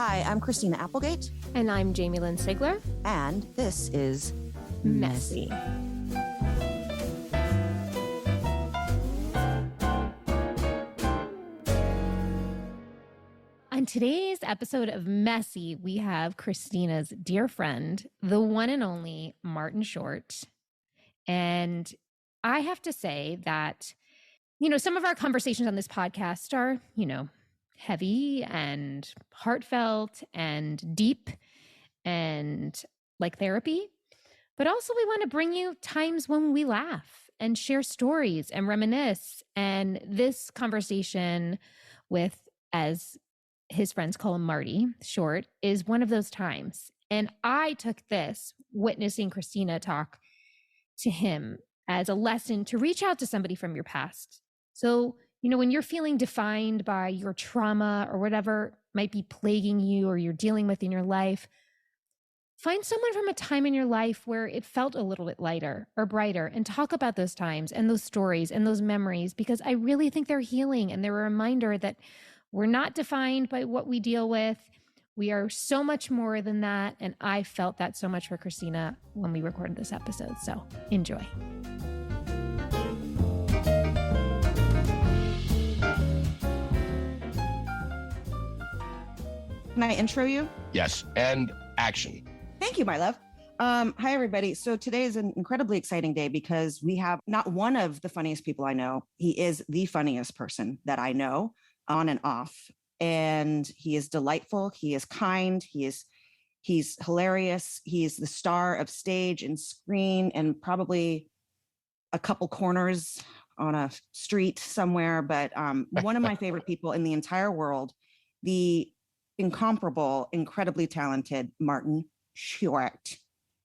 Hi, I'm Christina Applegate. And I'm Jamie-Lynn Sigler. And this is Messy. On today's episode of Messy, we have Christina's dear friend, the one and only Martin Short. And I have to say that, some of our conversations on this podcast are, heavy and heartfelt and deep and like therapy. But also we want to bring you times when we laugh and share stories and reminisce. And this conversation with, as his friends call him, Marty Short, is one of those times. And I took this, witnessing Christina talk to him, as a lesson to reach out to somebody from your past. So, when you're feeling defined by your trauma or whatever might be plaguing you or you're dealing with in your life, find someone from a time in your life where it felt a little bit lighter or brighter and talk about those times and those stories and those memories, because I really think they're healing and they're a reminder that we're not defined by what we deal with. We are so much more than that. And I felt that so much for Christina when we recorded this episode. So enjoy. Can I intro you? Yes, and action. Thank you, my love. Hi, everybody. So today is an incredibly exciting day because we have not one of the funniest people I know. He is the funniest person that I know, on and off. And he is delightful. He is kind. He's hilarious. He's the star of stage and screen and probably a couple corners on a street somewhere. But one of my favorite people in the entire world, the incomparable, incredibly talented Martin Short.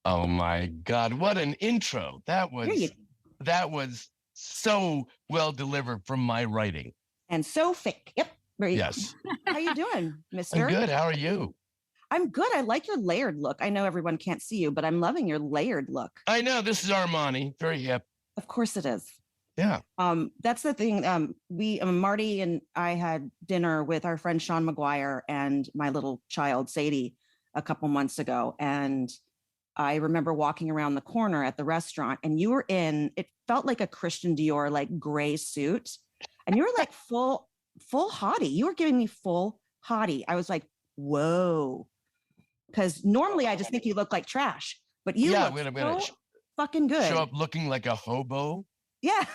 Oh my God, what an intro. That was so well delivered from my writing. And so fake. Yep. Yes. How you doing, mister? I'm good. How are you? I'm good. I like your layered look. I know everyone can't see you, but I'm loving your layered look. I know. This is Armani. Very hip. Of course it is. Yeah. That's the thing. Marty and I had dinner with our friend Sean McGuire and my little child, Sadie, a couple months ago. And I remember walking around the corner at the restaurant and you were it felt like a Christian Dior, like gray suit. And you were like full hottie. You were giving me full hottie. I was like, whoa. Because normally I just think you look like trash, but you look so fucking good. Show up looking like a hobo. Yeah.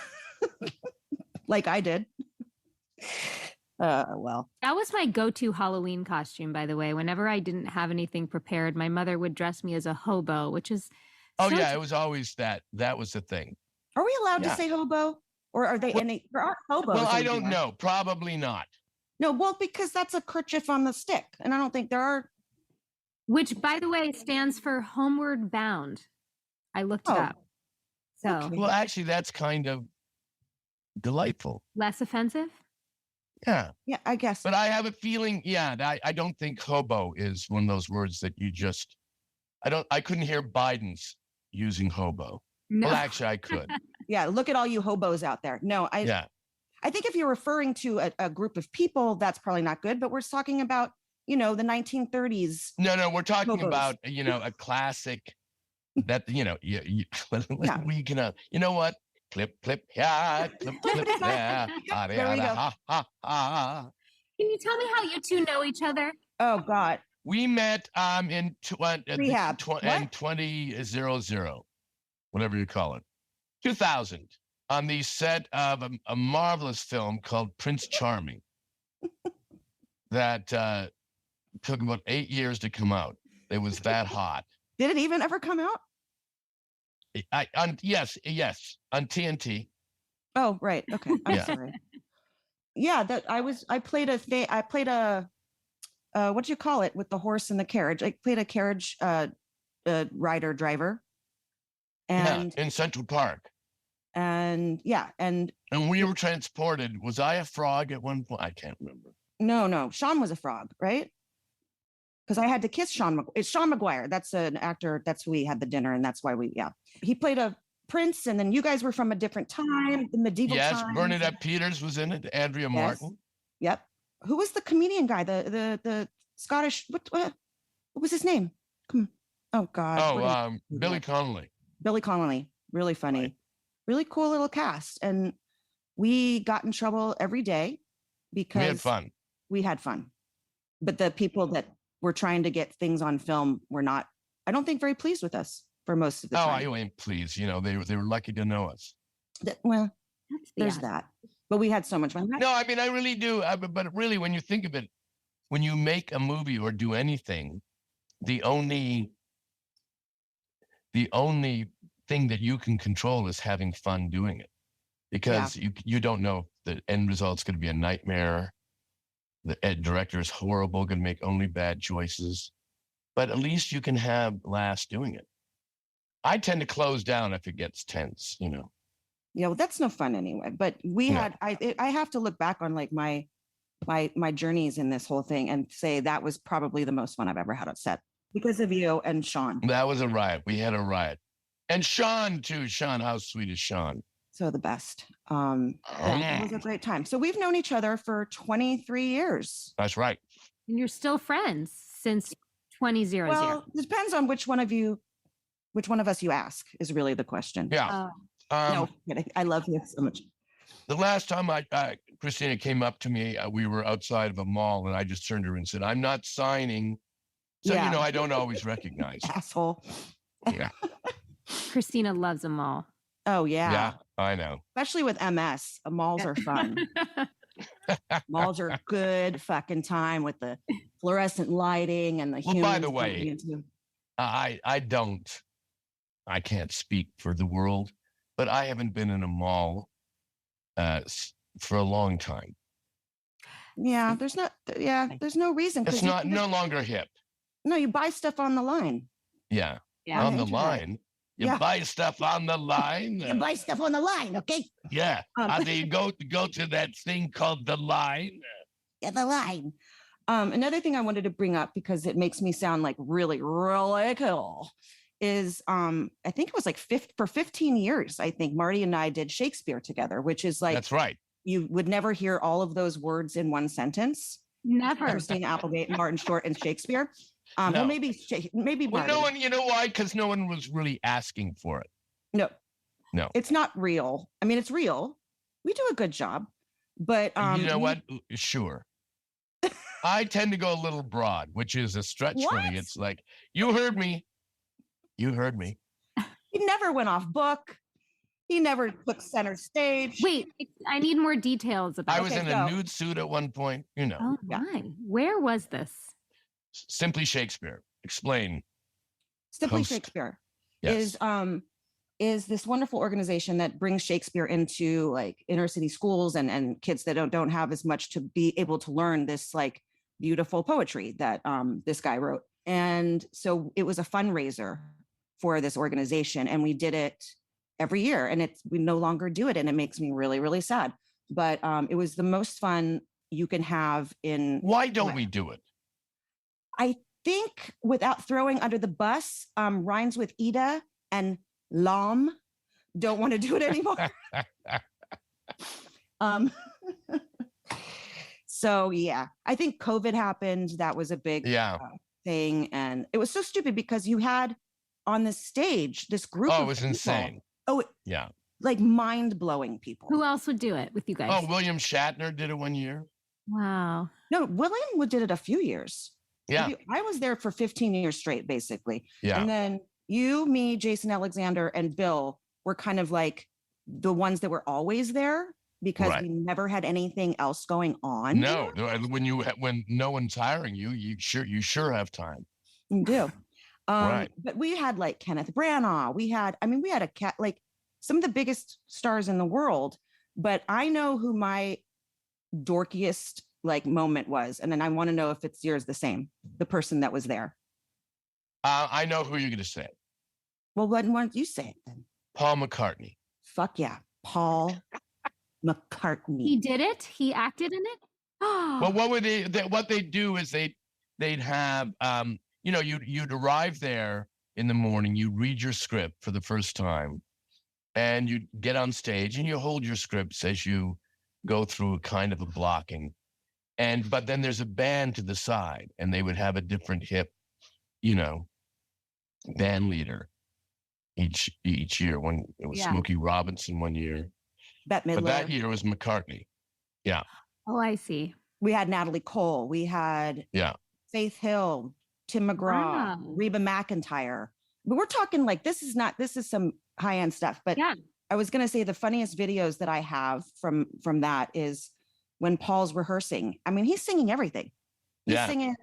Like I did. Well. That was my go-to Halloween costume, by the way. Whenever I didn't have anything prepared, my mother would dress me as a hobo, which is... it was always that. That was the thing. Are we allowed to say hobo? Or are they any? There aren't hobos. Well, I don't know. Probably not. No, well, because that's a kerchief on the stick. And I don't think there are. Which, by the way, stands for Homeward Bound. I looked it up. So, okay. Well, actually, that's kind of delightful. Less offensive? Yeah. Yeah, I guess. But I have a feeling, I don't think hobo is one of those words that you just, I couldn't hear Biden's using hobo. No. Well, actually, I could. Yeah, look at all you hobos out there. No, I think if you're referring to a group of people, that's probably not good. But we're talking about, the 1930s. No, we're talking hobos. About, a classic that, we can, you know what? Clip, yeah, clip, yeah. There we go. Can you tell me how you two know each other? Oh, God. We met in 2000, whatever you call it, 2000, on the set of a marvelous film called Prince Charming that took about 8 years to come out. It was that hot. Did it even ever come out? Yes, on TNT. Oh, right. Okay. I'm sorry. Yeah, I played a what do you call it with the horse and the carriage? I played a carriage rider driver. And in Central Park. And we were transported. Was I a frog at one point? I can't remember. No. Sean was a frog, right? Because I had to kiss Sean. It's Sean McGuire. That's an actor. That's who we had the dinner, and that's why he played a prince, and then you guys were from a different time, the medieval time. Yes, Bernadette Peters was in it. Andrea Martin. Yep. who was the comedian guy? The Scottish, what was his name? Come on. Oh God. Billy Connolly. Billy Connolly. Really funny. Right. Really cool little cast. And we got in trouble every day because we had fun. But the people that were trying to get things on film were not, I don't think, very pleased with us for most of the time. Oh, I ain't pleased. You know, they were lucky to know us. There's that. But we had so much fun. No, I mean, I really do. But really, when you think of it, when you make a movie or do anything, the only thing that you can control is having fun doing it, because you don't know if the end result's going to be a nightmare. The director is horrible, going to make only bad choices, but at least you can have laughs doing it. I tend to close down if it gets tense, you know. Yeah, well, that's no fun anyway. But we had, I have to look back on like my journeys in this whole thing and say that was probably the most fun I've ever had on set because of you and Sean. That was a riot. We had a riot. And Sean too. Sean, how sweet is Sean? So the best. It was a great time. So we've known each other for 23 years. That's right. And you're still friends since 2000. Well, it depends on which one of us you ask is really the question. Yeah. No kidding. I love you so much. The last time Christina came up to me, we were outside of a mall, and I just turned to her and said, "I'm not signing." So, you know, I don't always recognize. Asshole. Yeah. Christina loves a mall. Oh, yeah. Yeah, I know. Especially with MS. Malls are fun. Malls are good fucking time with the fluorescent lighting and the humans. Well, by the way, I can't speak for the world, but I haven't been in a mall for a long time. Yeah, there's no reason. It's no longer hip. No, you buy stuff on the line. Yeah. On the line. You buy stuff on the line. You buy stuff on the line, okay? Yeah. You go to that thing called the line. Yeah, the line. Another thing I wanted to bring up, because it makes me sound like really, really cool, is I think it was like for 15 years, I think Marty and I did Shakespeare together, which is like, that's right. You would never hear all of those words in one sentence. Never. Christina Applegate, Martin Short, and Shakespeare. No. Well, maybe Marty. Well, no one, you know why? Because no one was really asking for it. No, it's not real. I mean, it's real. We do a good job, but you know what? Sure. I tend to go a little broad, which is a stretch for me. It's like, you heard me. You heard me. He never went off book. He never took center stage. Wait, I need more details about. I was in a nude suit at one point. You know. Oh my! Where was this? Simply Shakespeare. Explain. Simply Shakespeare is this wonderful organization that brings Shakespeare into like inner city schools and kids that don't have as much to be able to learn this like beautiful poetry that this guy wrote. And so it was a fundraiser for this organization, and we did it every year, and we no longer do it, and it makes me really, really sad. But it was the most fun you can have in. Why don't we do it? I think, without throwing under the bus, rhymes with Ida and Lam. Don't want to do it anymore. So yeah, I think COVID happened. That was a big thing, and it was so stupid because you had on the stage this group. Oh, it was people. Insane. Oh, yeah, like mind-blowing people. Who else would do it with you guys? Oh, William Shatner did it one year. Wow. No, William did it a few years. Yeah. I was there for 15 years straight, basically. Yeah. And then you, me, Jason Alexander, and Bill were kind of like the ones that were always there because we never had anything else going on. No, when no one's hiring you, you sure have time. You do. Right. But we had like Kenneth Branagh. We had a cat, like some of the biggest stars in the world. But I know who my dorkiest like moment was, and then I want to know if it's yours the same. The person that was there. I know who you're going to say. Well, why don't you say it then? Paul McCartney. Fuck yeah, Paul McCartney. He did it. He acted in it. Well, what they do is they'd have you'd arrive there in the morning. You read your script for the first time, and you get on stage and you hold your scripts as you go through kind of a blocking. But then there's a band to the side, and they would have a different hip, you know, band leader each year. When it was Smokey Robinson one year, Bette Midler. But that year was McCartney. Yeah. Oh, I see. We had Natalie Cole. We had Faith Hill, Tim McGraw, Reba McEntire. But we're talking like this is some high-end stuff. But I was going to say the funniest videos that I have from that is when Paul's rehearsing. I mean, he's singing everything. He's singing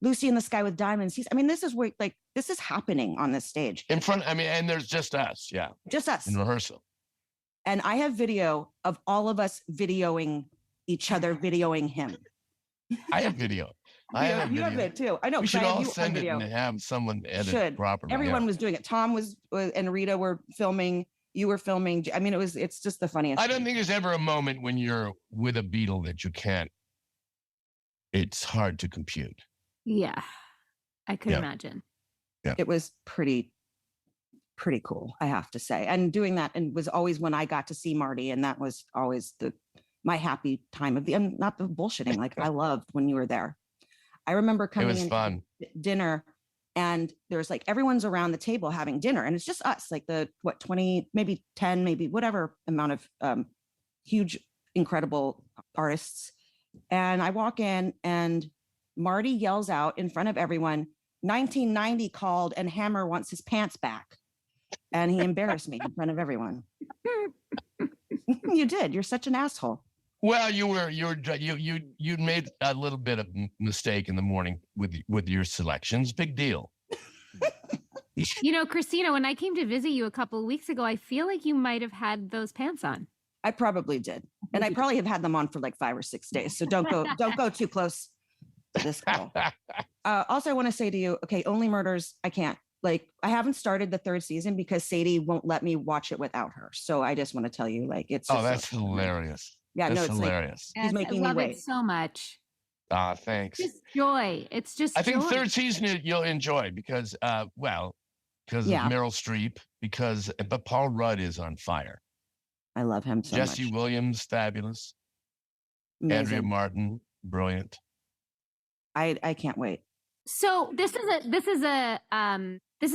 Lucy in the Sky with Diamonds. This is where this is happening on this stage. In front, and there's just us. Yeah. Just us. In rehearsal. And I have video of all of us videoing each other, videoing him. I have video. You have it too. I know. We should all send it and have someone edit it properly. Everyone was doing it. Tom was and Rita were filming. You were filming. I mean, it's just the funniest. I don't think there's ever a moment when you're with a Beatle that you can't. It's hard to compute. Yeah, I could imagine. Yeah, it was pretty cool, I have to say. And doing that, and was always when I got to see Marty, and that was always my happy time of the, and not the bullshitting. Like I loved when you were there. I remember coming in fun. Dinner, and there's like everyone's around the table having dinner, and it's just us, like 20, maybe 10, maybe whatever amount of huge, incredible artists. And I walk in, and Marty yells out in front of everyone, 1990 called, and Hammer wants his pants back. And he embarrassed me in front of everyone. You did. You're such an asshole. Well, you made a little bit of mistake in the morning with your selections. Big deal. You know, Christina, when I came to visit you a couple of weeks ago, I feel like you might have had those pants on. I probably did. And I probably have had them on for like 5 or 6 days. So don't go too close to this girl. Also, I want to say to you, okay, Only Murders, I can't. Like, I haven't started the 3rd season because Sadie won't let me watch it without her. So I just want to tell you, like, it's. Oh, that's hilarious. Yeah, that's no, it's hilarious. Like, he's making me wait. I love it so much. Thanks. It's just joy. It's just. I think 3rd season you'll enjoy because, of Meryl Streep. But Paul Rudd is on fire. I love him so much. Jesse Williams, fabulous. Amazing. Andrea Martin, brilliant. I can't wait. So this is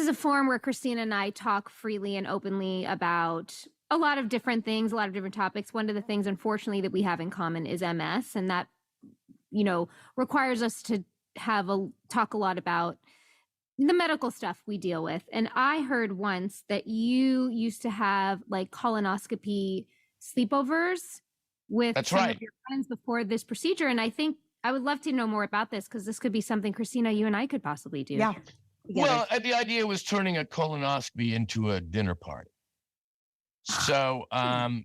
a forum where Christina and I talk freely and openly about a lot of different things, a lot of different topics. One of the things, unfortunately, that we have in common is MS, and that, you know, requires us to talk a lot about the medical stuff we deal with. And I heard once that you used to have like colonoscopy sleepovers with some of your friends before this procedure. And I think I would love to know more about this, because this could be something, Christina, you and I could possibly do. Yeah. Well, the idea was turning a colonoscopy into a dinner party. So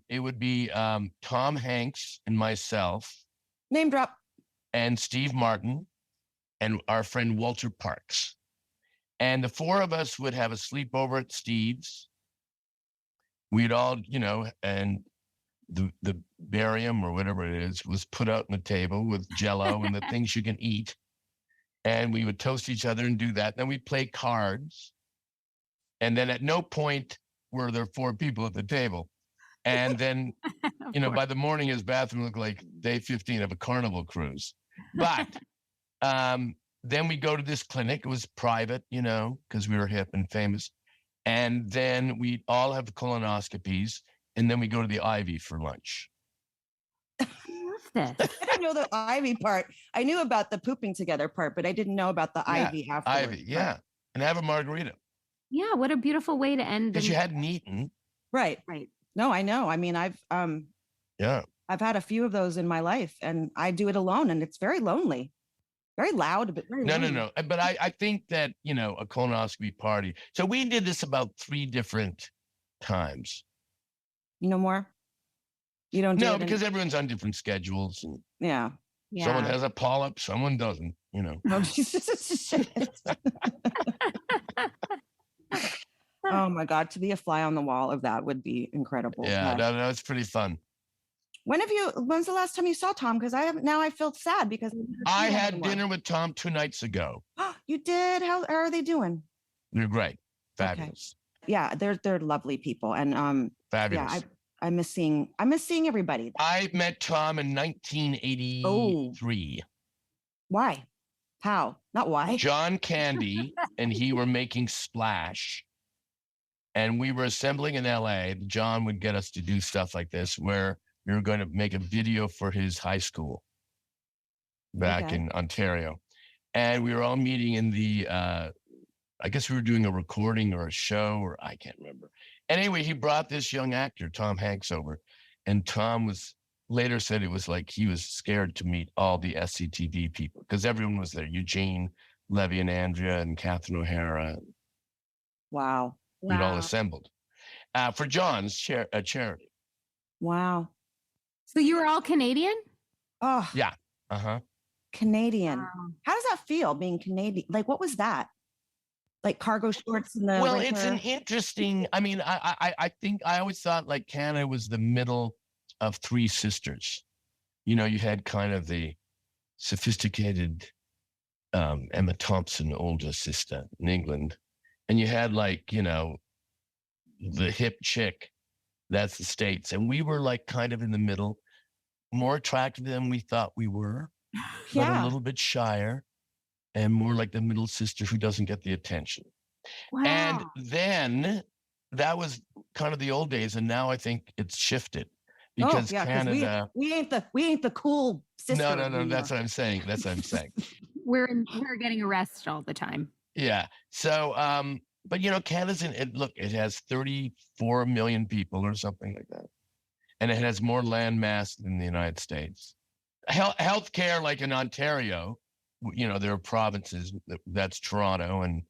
it would be Tom Hanks and myself. Name drop. And Steve Martin and our friend Walter Parks. And the 4 of us would have a sleepover at Steve's. We'd all, you know, and the barium or whatever it is was put out on the table with Jell-O and the things you can eat. And we would toast each other and do that. Then we'd play cards. And then at no point were there 4 people at the table. And then, you know, by the morning, his bathroom looked like day 15 of a Carnival cruise. But then we go to this clinic. It was private, you know, because we were hip and famous. And then we all have colonoscopies. And then we go to the Ivy for lunch. I love this. I didn't know the Ivy part. I knew about the pooping together part, but I didn't know about the Ivy afterwards. Ivy, yeah. And have a margarita. Yeah, what a beautiful way to end. Because you hadn't eaten. Right. No, I know. I mean, I've had a few of those in my life, and I do it alone, and it's very lonely. Very loud, but very lonely. No. But I think that, you know, a colonoscopy party. So we did this about 3 different times. You know more? You don't do No, because everyone's on different schedules. And yeah. Someone has a polyp, someone doesn't, you know. Oh my God, to be a fly on the wall of that would be incredible. Yeah, no, it's pretty fun. When's the last time you saw Tom? Because I feel sad because I had dinner with Tom 2 nights ago. You did? How are they doing? They're great. Fabulous. Okay. Yeah, they're lovely people. And fabulous. Yeah, I miss seeing everybody. I met Tom in 1983. Why? How? Not why. John Candy and he were making Splash. And we were assembling in LA. John would get us to do stuff like this, where we were going to make a video for his high school back in Ontario. And we were all meeting in the, I guess we were doing a recording or a show, or I can't remember. Anyway, he brought this young actor, Tom Hanks, over. And Tom was later said it was like he was scared to meet all the SCTV people because everyone was there. Eugene, Levy and Andrea, and Catherine O'Hara. Wow. We'd all assembled for John's charity. Wow. So you were all Canadian? Oh. Yeah. Uh-huh. Canadian. Wow. How does that feel being Canadian? Like, what was that? Like cargo shorts in the Well, winter? It's an interesting, I mean, I think I always thought like Canada was the middle of three sisters. You know, you had kind of the sophisticated Emma Thompson older sister in England. And you had like, you know, the hip chick, that's the States. And we were like kind of in the middle, more attractive than we thought we were, but a little bit shyer and more like the middle sister who doesn't get the attention. Wow. And then that was kind of the old days. And now I think it's shifted because Canada. We ain't the cool sister. No. That's what I'm saying. We're getting arrested all the time. Yeah. So, but you know, Canada's it has 34 million people or something like that. And it has more land mass than the United States. Healthcare, like in Ontario, you know, there are provinces that's Toronto and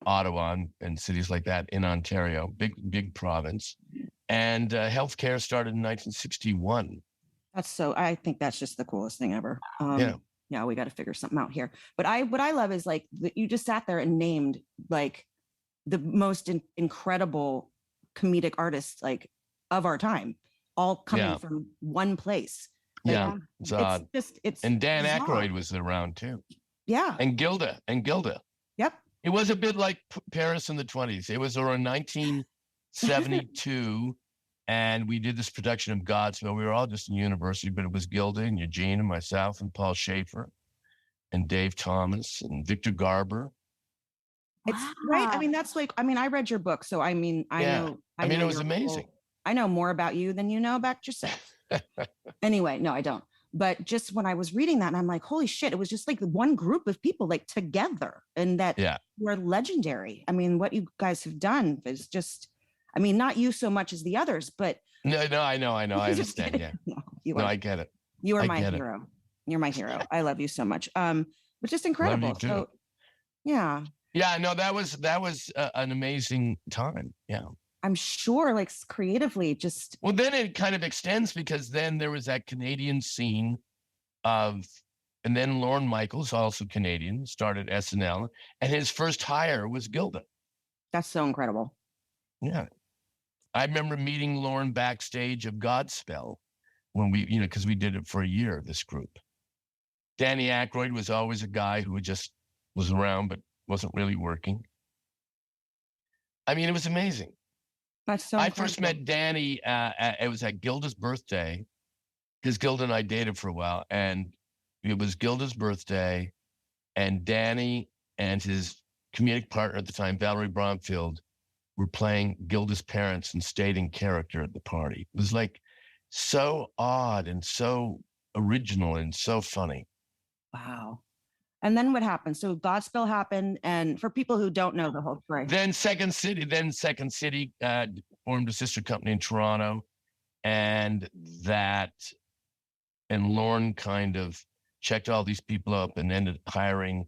Ottawa and cities like that in Ontario, big province. And healthcare started in 1961. I think that's just the coolest thing ever. Yeah, we got to figure something out here. But what I love is like you just sat there and named like the most incredible comedic artists like of our time, all coming from one place. Like, it's odd. And Dan Aykroyd was around too. Yeah, and Gilda. Yep. It was a bit like Paris in the 1920s. It was around 1972. And we did this production of Godspell. We were all just in university, but it was Gilda and Eugene and myself and Paul Schaefer and Dave Thomas and Victor Garber. It's right. I mean, that's like, I read your book. So, I know. It was amazing. I know more about you than you know about yourself. Anyway, no, I don't. But just when I was reading that and I'm like, holy shit, it was just like one group of people like together and that were legendary. I mean, what you guys have done is just, not you so much as the others, but no, I know. I understand. Yeah. I get it. You are my hero. You're my hero. I love you so much. But just incredible. Love you too. So, yeah. Yeah, no, that was an amazing time. Yeah. I'm sure like creatively just. Well, then it kind of extends because then there was that Canadian scene and then Lorne Michaels, also Canadian, started SNL and his first hire was Gilda. That's so incredible. Yeah. I remember meeting Lorne backstage of Godspell when we, because we did it for a year, this group. Danny Aykroyd was always a guy who just was around, but wasn't really working. It was amazing. That's so I first met Danny, it was at Gilda's birthday, because Gilda and I dated for a while, and it was Gilda's birthday, and Danny and his comedic partner at the time, Valerie Bromfield, were playing Gilda's parents and stayed in character at the party. It was like so odd and so original and so funny. Wow. And then what happened? So Godspell happened. And for people who don't know the whole story. Then Second City formed a sister company in Toronto. And Lorne kind of checked all these people up and ended hiring,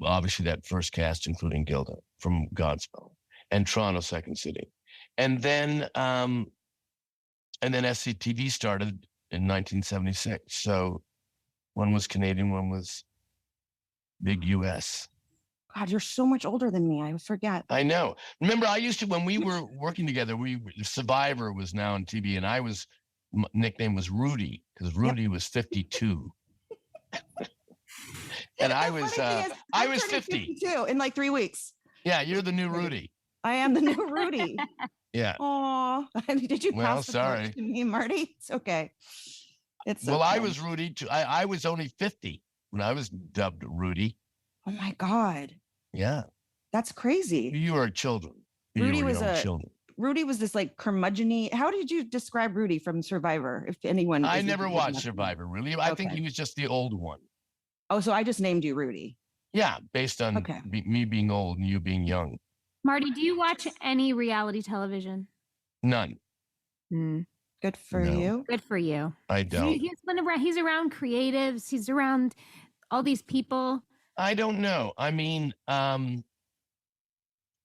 obviously that first cast, including Gilda from Godspell and Toronto Second City. And then SCTV started in 1976. So one was Canadian, one was big US. God, you're so much older than me. I forget. I know. Remember, when we were working together, Survivor was now on TV and nickname was Rudy because Rudy was 52. And I was 50. 52 in like 3 weeks. Yeah, you're the new Rudy. I am the new Rudy. Yeah. Oh, did you Well, pass the sorry. torch to me, Marty? It's okay. Well, I okay. was Rudy too. I was only 50 when I was dubbed Rudy. Oh my God. Yeah. That's crazy. You were children. Rudy you were was young children. Rudy was this like curmudgeon-y. How did you describe Rudy from Survivor? If anyone, I never watched Survivor, really. I think Okay. he was just the old one. Oh, so I just named you Rudy. Yeah, based on Okay. me being old and you being young. Marty, do you watch any reality television? None. Good for No. you. Good for you. I don't. He's been around. He's around creatives. He's around all these people. I don't know. I mean,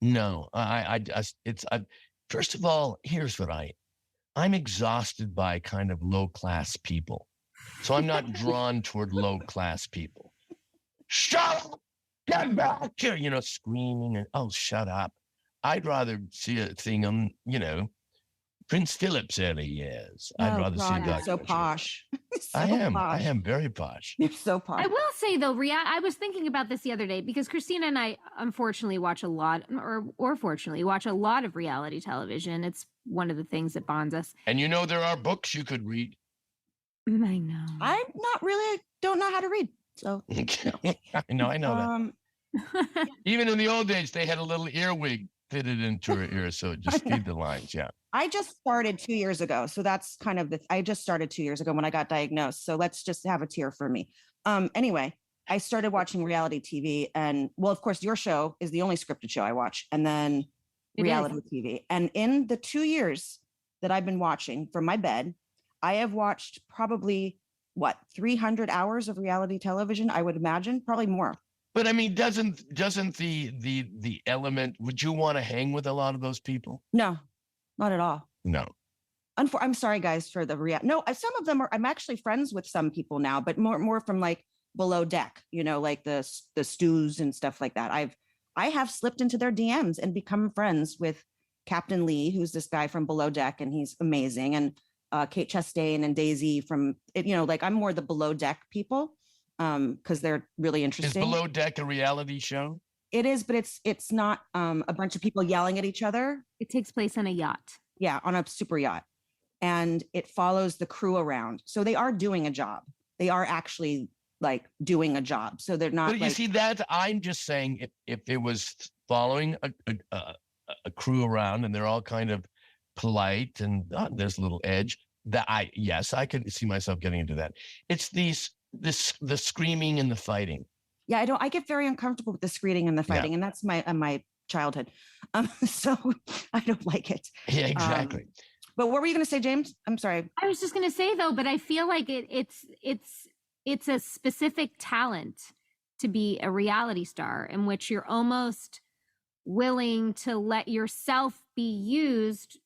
no. First of all, here's what I'm exhausted by kind of low class people, so I'm not drawn toward low class people. Shut up! Get back here! Screaming and shut up. I'd rather see a thing on, Prince Philip's early years. I'd rather see that. You're so posh. I am very posh. You're so posh. I will say though, I was thinking about this the other day because Christina and I unfortunately watch a lot, or fortunately watch a lot of reality television. It's one of the things that bonds us. And there are books you could read. I know. I'm not really, don't know how to read. So I know that. Even in the old days, they had a little earwig fitted into her ear, so it just feed the lines. Yeah. I just started 2 years ago. So that's kind of I just started 2 years ago when I got diagnosed. So let's just have a tear for me. Anyway, I started watching reality TV and of course your show is the only scripted show I watch, and then reality TV. And in the 2 years that I've been watching from my bed, I have watched probably 300 hours of reality television, I would imagine, probably more. But I mean, doesn't the element, would you want to hang with a lot of those people? No, not at all. No. I'm sorry, guys, for the no. Some of them are. I'm actually friends with some people now, but more from like below deck. Like the stews and stuff like that. I have slipped into their DMs and become friends with Captain Lee, who's this guy from below deck, and he's amazing. And Kate Chastain and Daisy from like I'm more the below deck people because they're really interesting. Is Below Deck a reality show? It is, but it's not a bunch of people yelling at each other. It takes place on a yacht. Yeah, on a super yacht. And it follows the crew around. So they are doing a job. They are actually like doing a job. So they're not. But you see that, I'm just saying if it was following a crew around and they're all kind of polite and there's a little edge, that I could see myself getting into that. It's the screaming and the fighting. Yeah, I get very uncomfortable with the screaming and the fighting, and that's my childhood. So I don't like it. Yeah, exactly. But what were you going to say, James? I'm sorry. I was just going to say though, but I feel like it's a specific talent to be a reality star in which you're almost willing to let yourself be used.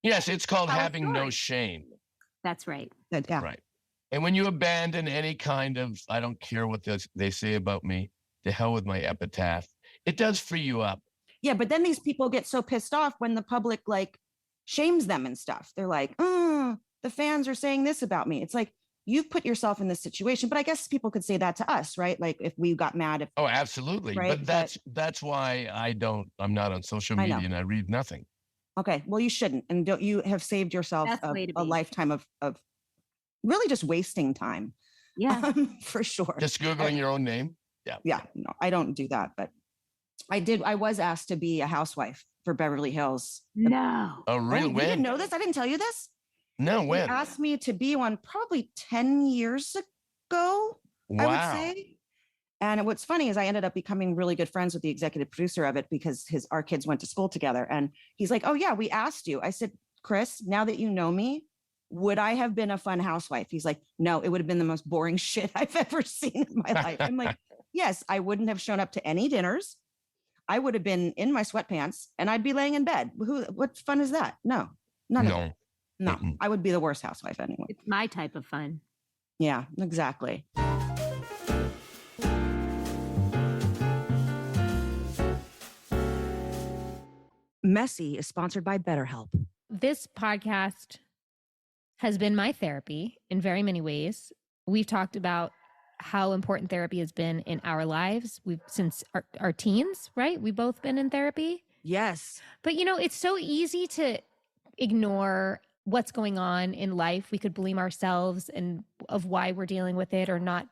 Yes, it's called having no shame. That's right. Yeah. Right. And when you abandon any kind of, I don't care what they say about me, to hell with my epitaph, it does free you up. Yeah, but then these people get so pissed off when the public like shames them and stuff. They're like, the fans are saying this about me. It's like, you've put yourself in this situation, but I guess people could say that to us, right? Like if we got mad. Oh, absolutely. Right? But that's why I'm not on social media and I read nothing. Okay. Well, you shouldn't. And you have saved yourself a lifetime of really just wasting time. Yeah, for sure. Just Googling your own name. Yeah. Yeah. No, I don't do that, but I was asked to be a housewife for Beverly Hills. No. Oh, really? You didn't know this? I didn't tell you this? No, when? They asked me to be one probably 10 years ago, wow. I would say. And what's funny is I ended up becoming really good friends with the executive producer of it because our kids went to school together. And he's like, oh yeah, we asked you. I said, Chris, now that you know me, would I have been a fun housewife? He's like, no, it would have been the most boring shit I've ever seen in my life. I'm like, yes, I wouldn't have shown up to any dinners. I would have been in my sweatpants and I'd be laying in bed. What fun is that? No, none of it. No, I would be the worst housewife anyway. It's my type of fun. Yeah, exactly. Messy is sponsored by BetterHelp. This podcast has been my therapy in very many ways. We've talked about how important therapy has been in our lives. Since our teens, right? We've both been in therapy. Yes. But it's so easy to ignore what's going on in life. We could blame ourselves and of why we're dealing with it or not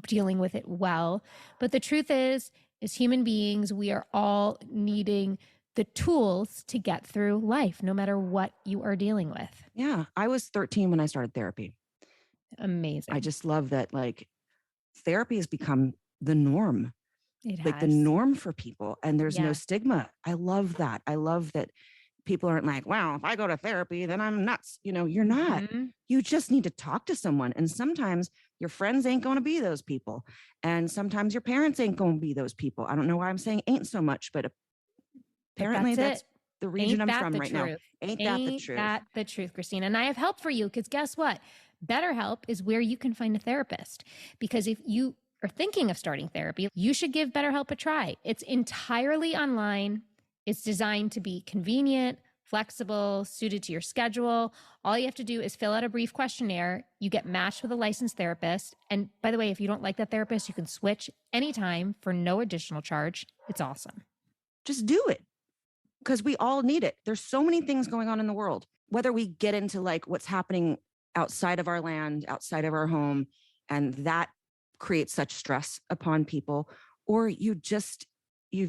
dealing with it well. But the truth is, as human beings, we are all needing the tools to get through life, no matter what you are dealing with. Yeah. I was 13 when I started therapy. Amazing. I just love that, like, therapy has become the norm. It like has. the norm for people, and there's no Yeah. stigma. I love that. I love that people aren't like, wow, if I go to therapy, then I'm nuts. You're not. Mhm. You just need to talk to someone. And sometimes your friends ain't going to be those people. And sometimes your parents ain't going to be those people. I don't know why I'm saying ain't so much, but apparently that's the region I'm from right now. Ain't that the truth? That the truth, Christina. And I have help for you, because guess what? BetterHelp is where you can find a therapist. Because if you are thinking of starting therapy, you should give BetterHelp a try. It's entirely online. It's designed to be convenient, flexible, suited to your schedule. All you have to do is fill out a brief questionnaire. You get matched with a licensed therapist. And by the way, if you don't like that therapist, you can switch anytime for no additional charge. It's awesome. Just do it, because we all need it. There's so many things going on in the world, whether we get into like what's happening outside of our land, outside of our home, and that creates such stress upon people, or you've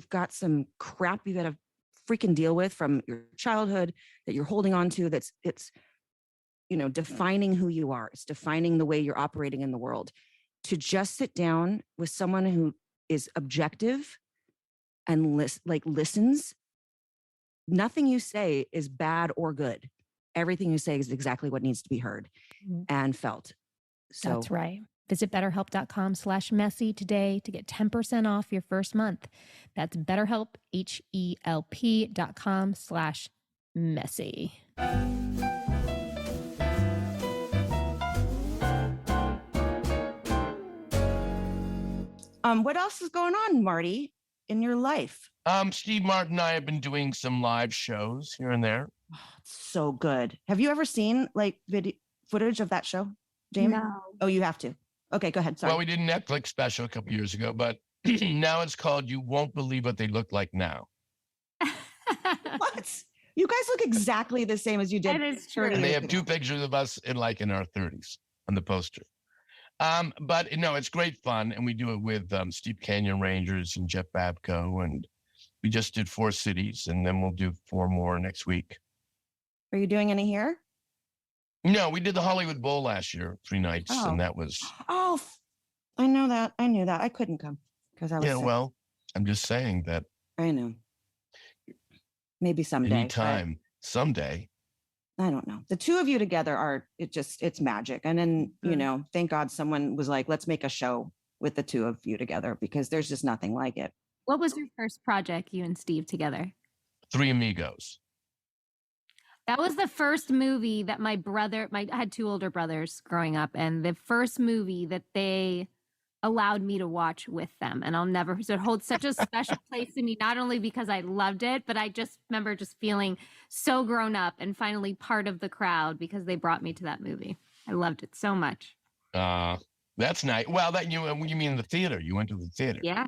got some crap you've got to freaking deal with from your childhood that you're holding on to. It's defining who you are. It's defining the way you're operating in the world. To just sit down with someone who is objective and listens. Nothing you say is bad or good. Everything you say is exactly what needs to be heard and felt. So that's right. Visit BetterHelp.com/messy today to get 10% off your first month. That's BetterHelp, HELP.com/messy. What else is going on, Marty, in your life? Steve Martin and I have been doing some live shows here and there. Oh, it's so good. Have you ever seen like video footage of that show, Jamie? No. Oh, you have to. Okay, go ahead. Sorry. Well, we did a Netflix special a couple years ago, but now it's called You Won't Believe What They Look Like Now. What? You guys look exactly the same as you did. That is true. And they have two pictures of us in our 30s on the poster. But no, it's great fun. And we do it with Steep Canyon Rangers and Jeff Babko. And we just did 4 cities, and then we'll do 4 more next week. Are you doing any here? No, we did the Hollywood Bowl last year, 3 nights. Oh. And that was. Oh, I know that. I knew that. I couldn't come because I was sick. Well, I'm just saying that. I know. Maybe someday. Anytime, someday. I don't know. The two of you together it's magic. And then, thank God someone was like, let's make a show with the two of you together, because there's just nothing like it. What was your first project, you and Steve together? 3 Amigos. That was the first movie that I had 2 older brothers growing up, and the first movie that they allowed me to watch with them. And so it holds such a special place to me, not only because I loved it, but I just remember just feeling so grown up and finally part of the crowd because they brought me to that movie. I loved it so much. That's nice. Well, that you mean the theater? You went to the theater. Yeah.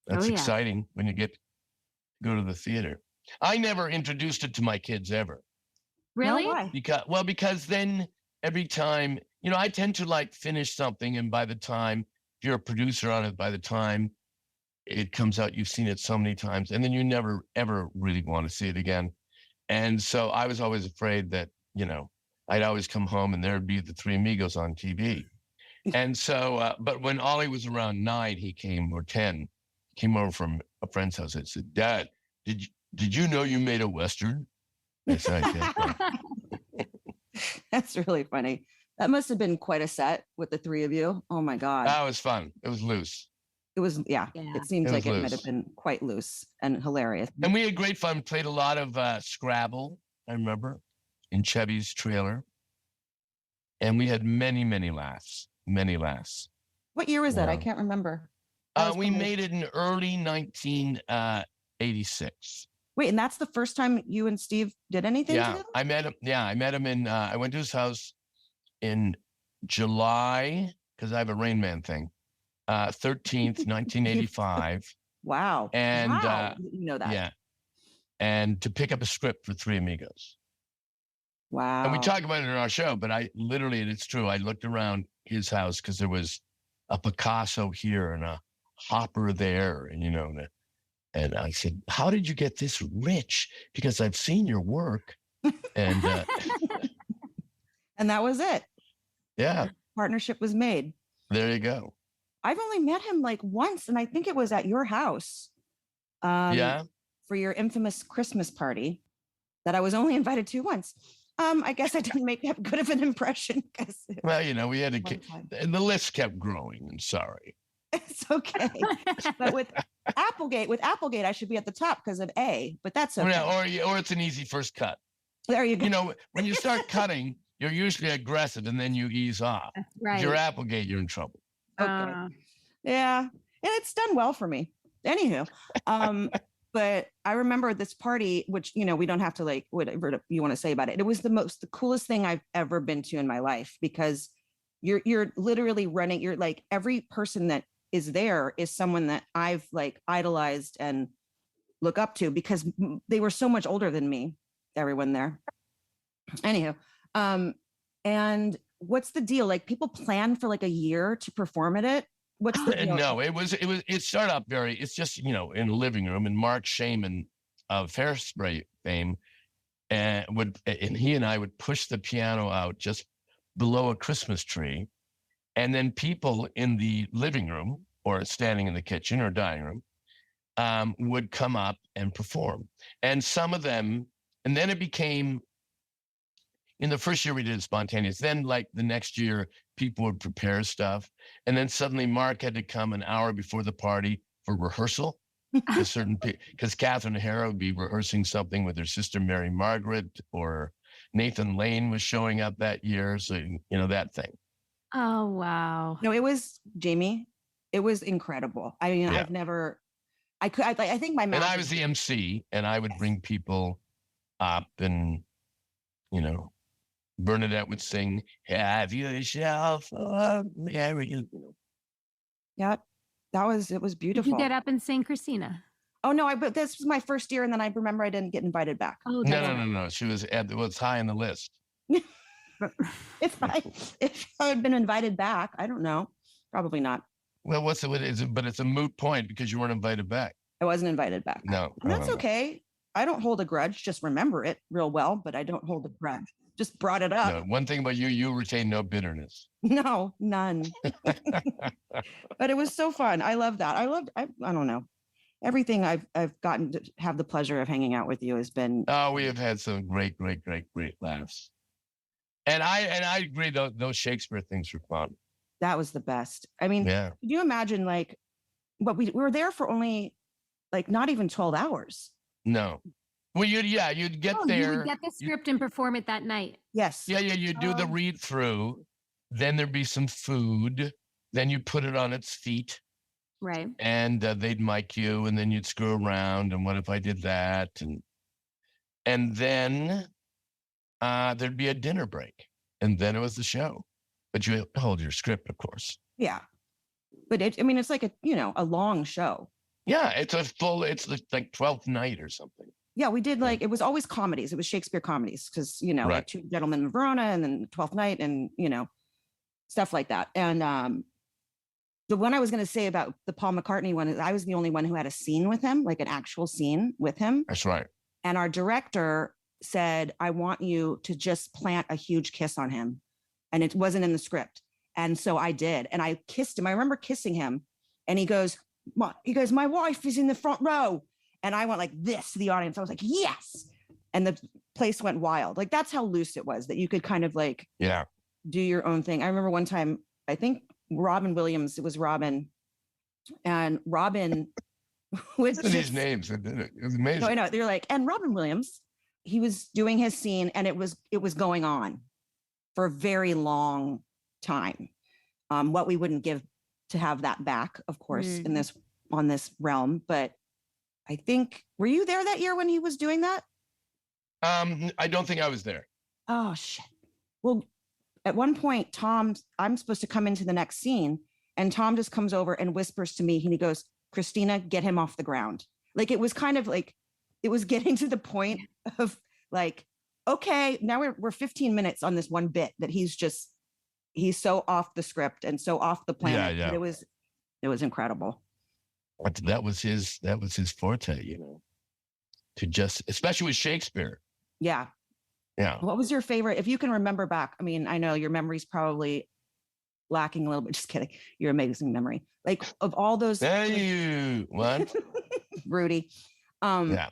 That's exciting when you go to the theater. I never introduced it to my kids ever. Really? No, why? Because then every time, I tend to finish something, and by the time, if you're a producer on it, by the time it comes out, you've seen it so many times, and then you never, ever really want to see it again. And so I was always afraid that, I'd always come home and there'd be the 3 Amigos on TV. And so, but when Ollie was around 9, or 10, came over from a friend's house and said, "Dad, did you know you made a Western?" I said, "I did." That's really funny. That must have been quite a set with the 3 of you. Oh my God. That was fun. It was loose. It was, yeah. It seems like it loose. might have been quite loose and hilarious. And we had great fun. Played a lot of Scrabble, I remember, in Chevy's trailer. And we had many, many laughs. Many laughs. What year was that? I can't remember. We made it in early 1986. Wait, and that's the first time you and Steve did anything together? I met him. Yeah, I met him I went to his house in July, because I have a Rain Man thing, 13th, 1985. Wow. And wow. You know that. Yeah. And to pick up a script for Three Amigos. Wow. And we talk about it in our show, but I literally, and it's true, I looked around his house because there was a Picasso here and a Hopper there, and and I said, "How did you get this rich? Because I've seen your work." And and that was it. Yeah. Partnership was made. There you go. I've only met him like once, and I think it was at your house. Yeah. For your infamous Christmas party that I was only invited to once. I guess I didn't make that good of an impression. Well, we had and the list kept growing. I'm sorry. It's okay. But with Applegate, I should be at the top because of A, but that's okay. Or it's an easy first cut. There you go. When you start cutting, you're usually aggressive and then you ease off. Right. If you're Applegate, you're in trouble. Okay. Yeah. And it's done well for me. Anywho, but I remember this party, which, we don't have to like, whatever you want to say about it. It was the coolest thing I've ever been to in my life, because you're literally running. You're like, every person that is there is someone that I've like idolized and look up to, because they were so much older than me, everyone there. Anywho, and what's the deal? Like, people plan for like a year to perform at it. What's the deal? No, it started out it's just, in a living room, and Mark Shaman of Hairspray fame and he and I would push the piano out just below a Christmas tree. And then people in the living room or standing in the kitchen or dining room would come up and perform. And some of them, and then it became, in the first year we did it spontaneous. Then like the next year, people would prepare stuff. And then suddenly Mark had to come an hour before the party for rehearsal. Because Catherine O'Hara would be rehearsing something with her sister, Mary Margaret, or Nathan Lane was showing up that year. So, that thing. Oh, wow. No, it was, Jamie, it was incredible. I mean, Yeah. I've never, I think my mouth. And I was the MC, and I would bring people up, and, Bernadette would sing, "Have yourself a merry," Yeah, it was beautiful. Did you get up and sing Christina? Oh no, but this was my first year, and then I remember I didn't get invited back. Oh, no. She was high on the list. If I had been invited back, I don't know. Probably not. Well, but it's a moot point because you weren't invited back. I wasn't invited back. No. And that's okay. I don't hold a grudge. Just remember it real well, but I don't hold a grudge. Just brought it up. No, one thing about you retain no bitterness. No, none. But it was so fun. I love that. I don't know. Everything I've gotten to have the pleasure of hanging out with you has been. Oh, we have had some great laughs. And I agree, those Shakespeare things were fun. That was the best. I mean, yeah. Could you imagine but we were there for only not even 12 hours. No. Well, you'd get there. You would get the script and perform it that night. Yes. Yeah. You'd do the read through. Then there'd be some food. Then you put it on its feet. Right. And they'd mic you, and then you'd screw around. And what if I did that? And then there'd be a dinner break. And then it was the show. But you hold your script, of course. Yeah. But it's like a long show. Yeah. It's like 12th night or something. Yeah, we did it was always comedies. It was Shakespeare comedies because, right. Like Two Gentlemen in Verona and then 12th Night and, stuff like that. And the one I was going to say about the Paul McCartney one is I was the only one who had a scene with him, like an actual scene with him. That's right. And our director said, "I want you to just plant a huge kiss on him." And it wasn't in the script. And so I did. And I kissed him. I remember kissing him. And he goes, "My wife is in the front row." And I went like this to the audience. I was like, "Yes." And the place went wild. Like, that's how loose it was, that you could kind of do your own thing. I remember one time, I think Robin Williams, it was Robin. And Robin would these names. It was amazing. No, I know. They're like, and Robin Williams, he was doing his scene and it was going on for a very long time. What we wouldn't give to have that back, of course, on this realm. But I think, were you there that year when he was doing that? I don't think I was there. Oh, shit. Well, at one point, I'm supposed to come into the next scene, and Tom just comes over and whispers to me, and he goes, Christina, get him off the ground. Like, it was kind of like, it was getting to the point of like, okay, now we're 15 minutes on this one bit that he's so off the script and so off the planet. Yeah. It was incredible. But that was his forte, you know, to just, especially with Shakespeare. Yeah. Yeah. What was your favorite? If you can remember back, I mean, I know your memory's probably lacking a little bit. Just kidding. Your amazing memory. Like, of all those. Hey, what? Rudy. Yeah.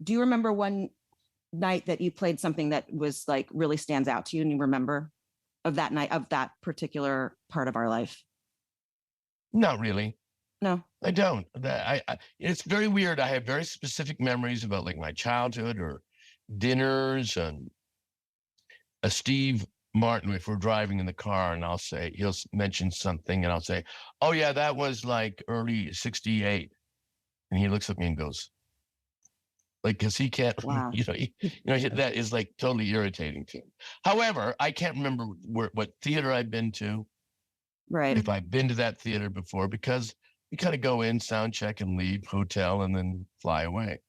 Do you remember one night that you played something that was like really stands out to you, and you remember of that night, of that particular part of our life? Not really. No, I don't. It's very weird. I have very specific memories about like my childhood or dinners and Steve Martin. If we're driving in the car and he'll mention something and I'll say, oh yeah, that was like early 68. And he looks at me and goes, like, cause he can't, wow. That is like totally irritating to him. However, I can't remember what theater I've been to. Right. If I've been to that theater before, because you kind of go in, sound check, and leave, hotel, and then fly away.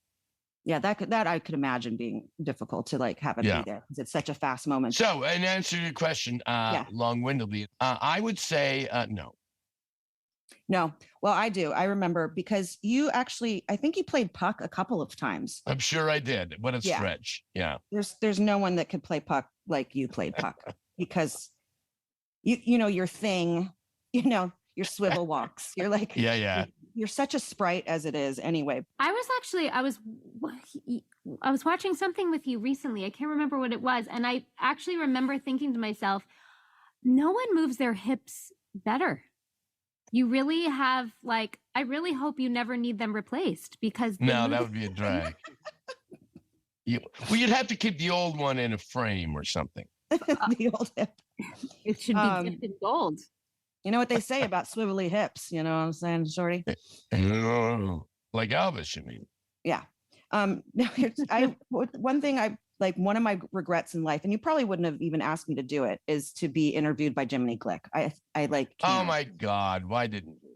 Yeah, that I could imagine being difficult to like have it be there, because it's such a fast moment. So, in answer to your question, long-windedly, I would say no. No, well, I do. I remember, because you actually, I think you played Puck a couple of times. I'm sure I did. What a stretch. Yeah. There's no one that could play Puck like you played Puck, because you know your thing, your swivel walks. You're like, yeah. You're such a sprite as it is anyway. I was watching something with you recently. I can't remember what it was. And I actually remember thinking to myself, no one moves their hips better. You really have, like, I really hope you never need them replaced, because no, that would be a drag. You'd have to keep the old one in a frame or something. The old hip. It should be dipped in gold. You know what they say about swivelly hips? You know what I'm saying, Shorty? Like Elvis, you mean? Yeah. One thing one of my regrets in life, and you probably wouldn't have even asked me to do it, is to be interviewed by Jiminy Glick. I like. Oh my God! Why didn't you?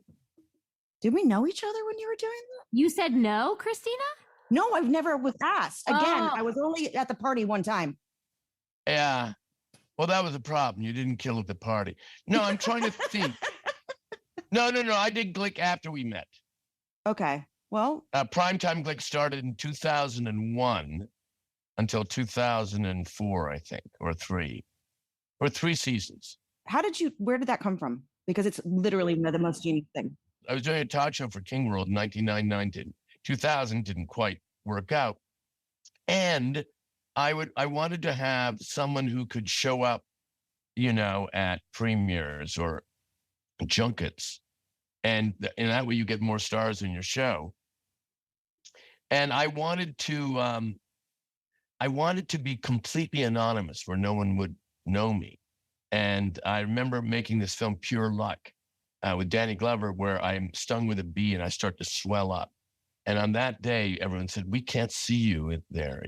Did we know each other when you were doing that? You said no, Christina? No, I've never was asked. Again, I was only at the party one time. Yeah. Well, that was a problem. You didn't kill at the party. No, I'm trying to think. No. I did Glick after we met. Okay. Well, Primetime Glick started in 2001 until 2004, I think, or three seasons. Where did that come from? Because it's literally the most genius thing. I was doing a talk show for King World in 1999. 2000 didn't quite work out. And I wanted to have someone who could show up, at premieres or junkets. And that way you get more stars in your show. And I wanted to be completely anonymous, where no one would know me. And I remember making this film Pure Luck with Danny Glover, where I'm stung with a bee and I start to swell up. And on that day, everyone said, we can't see you there,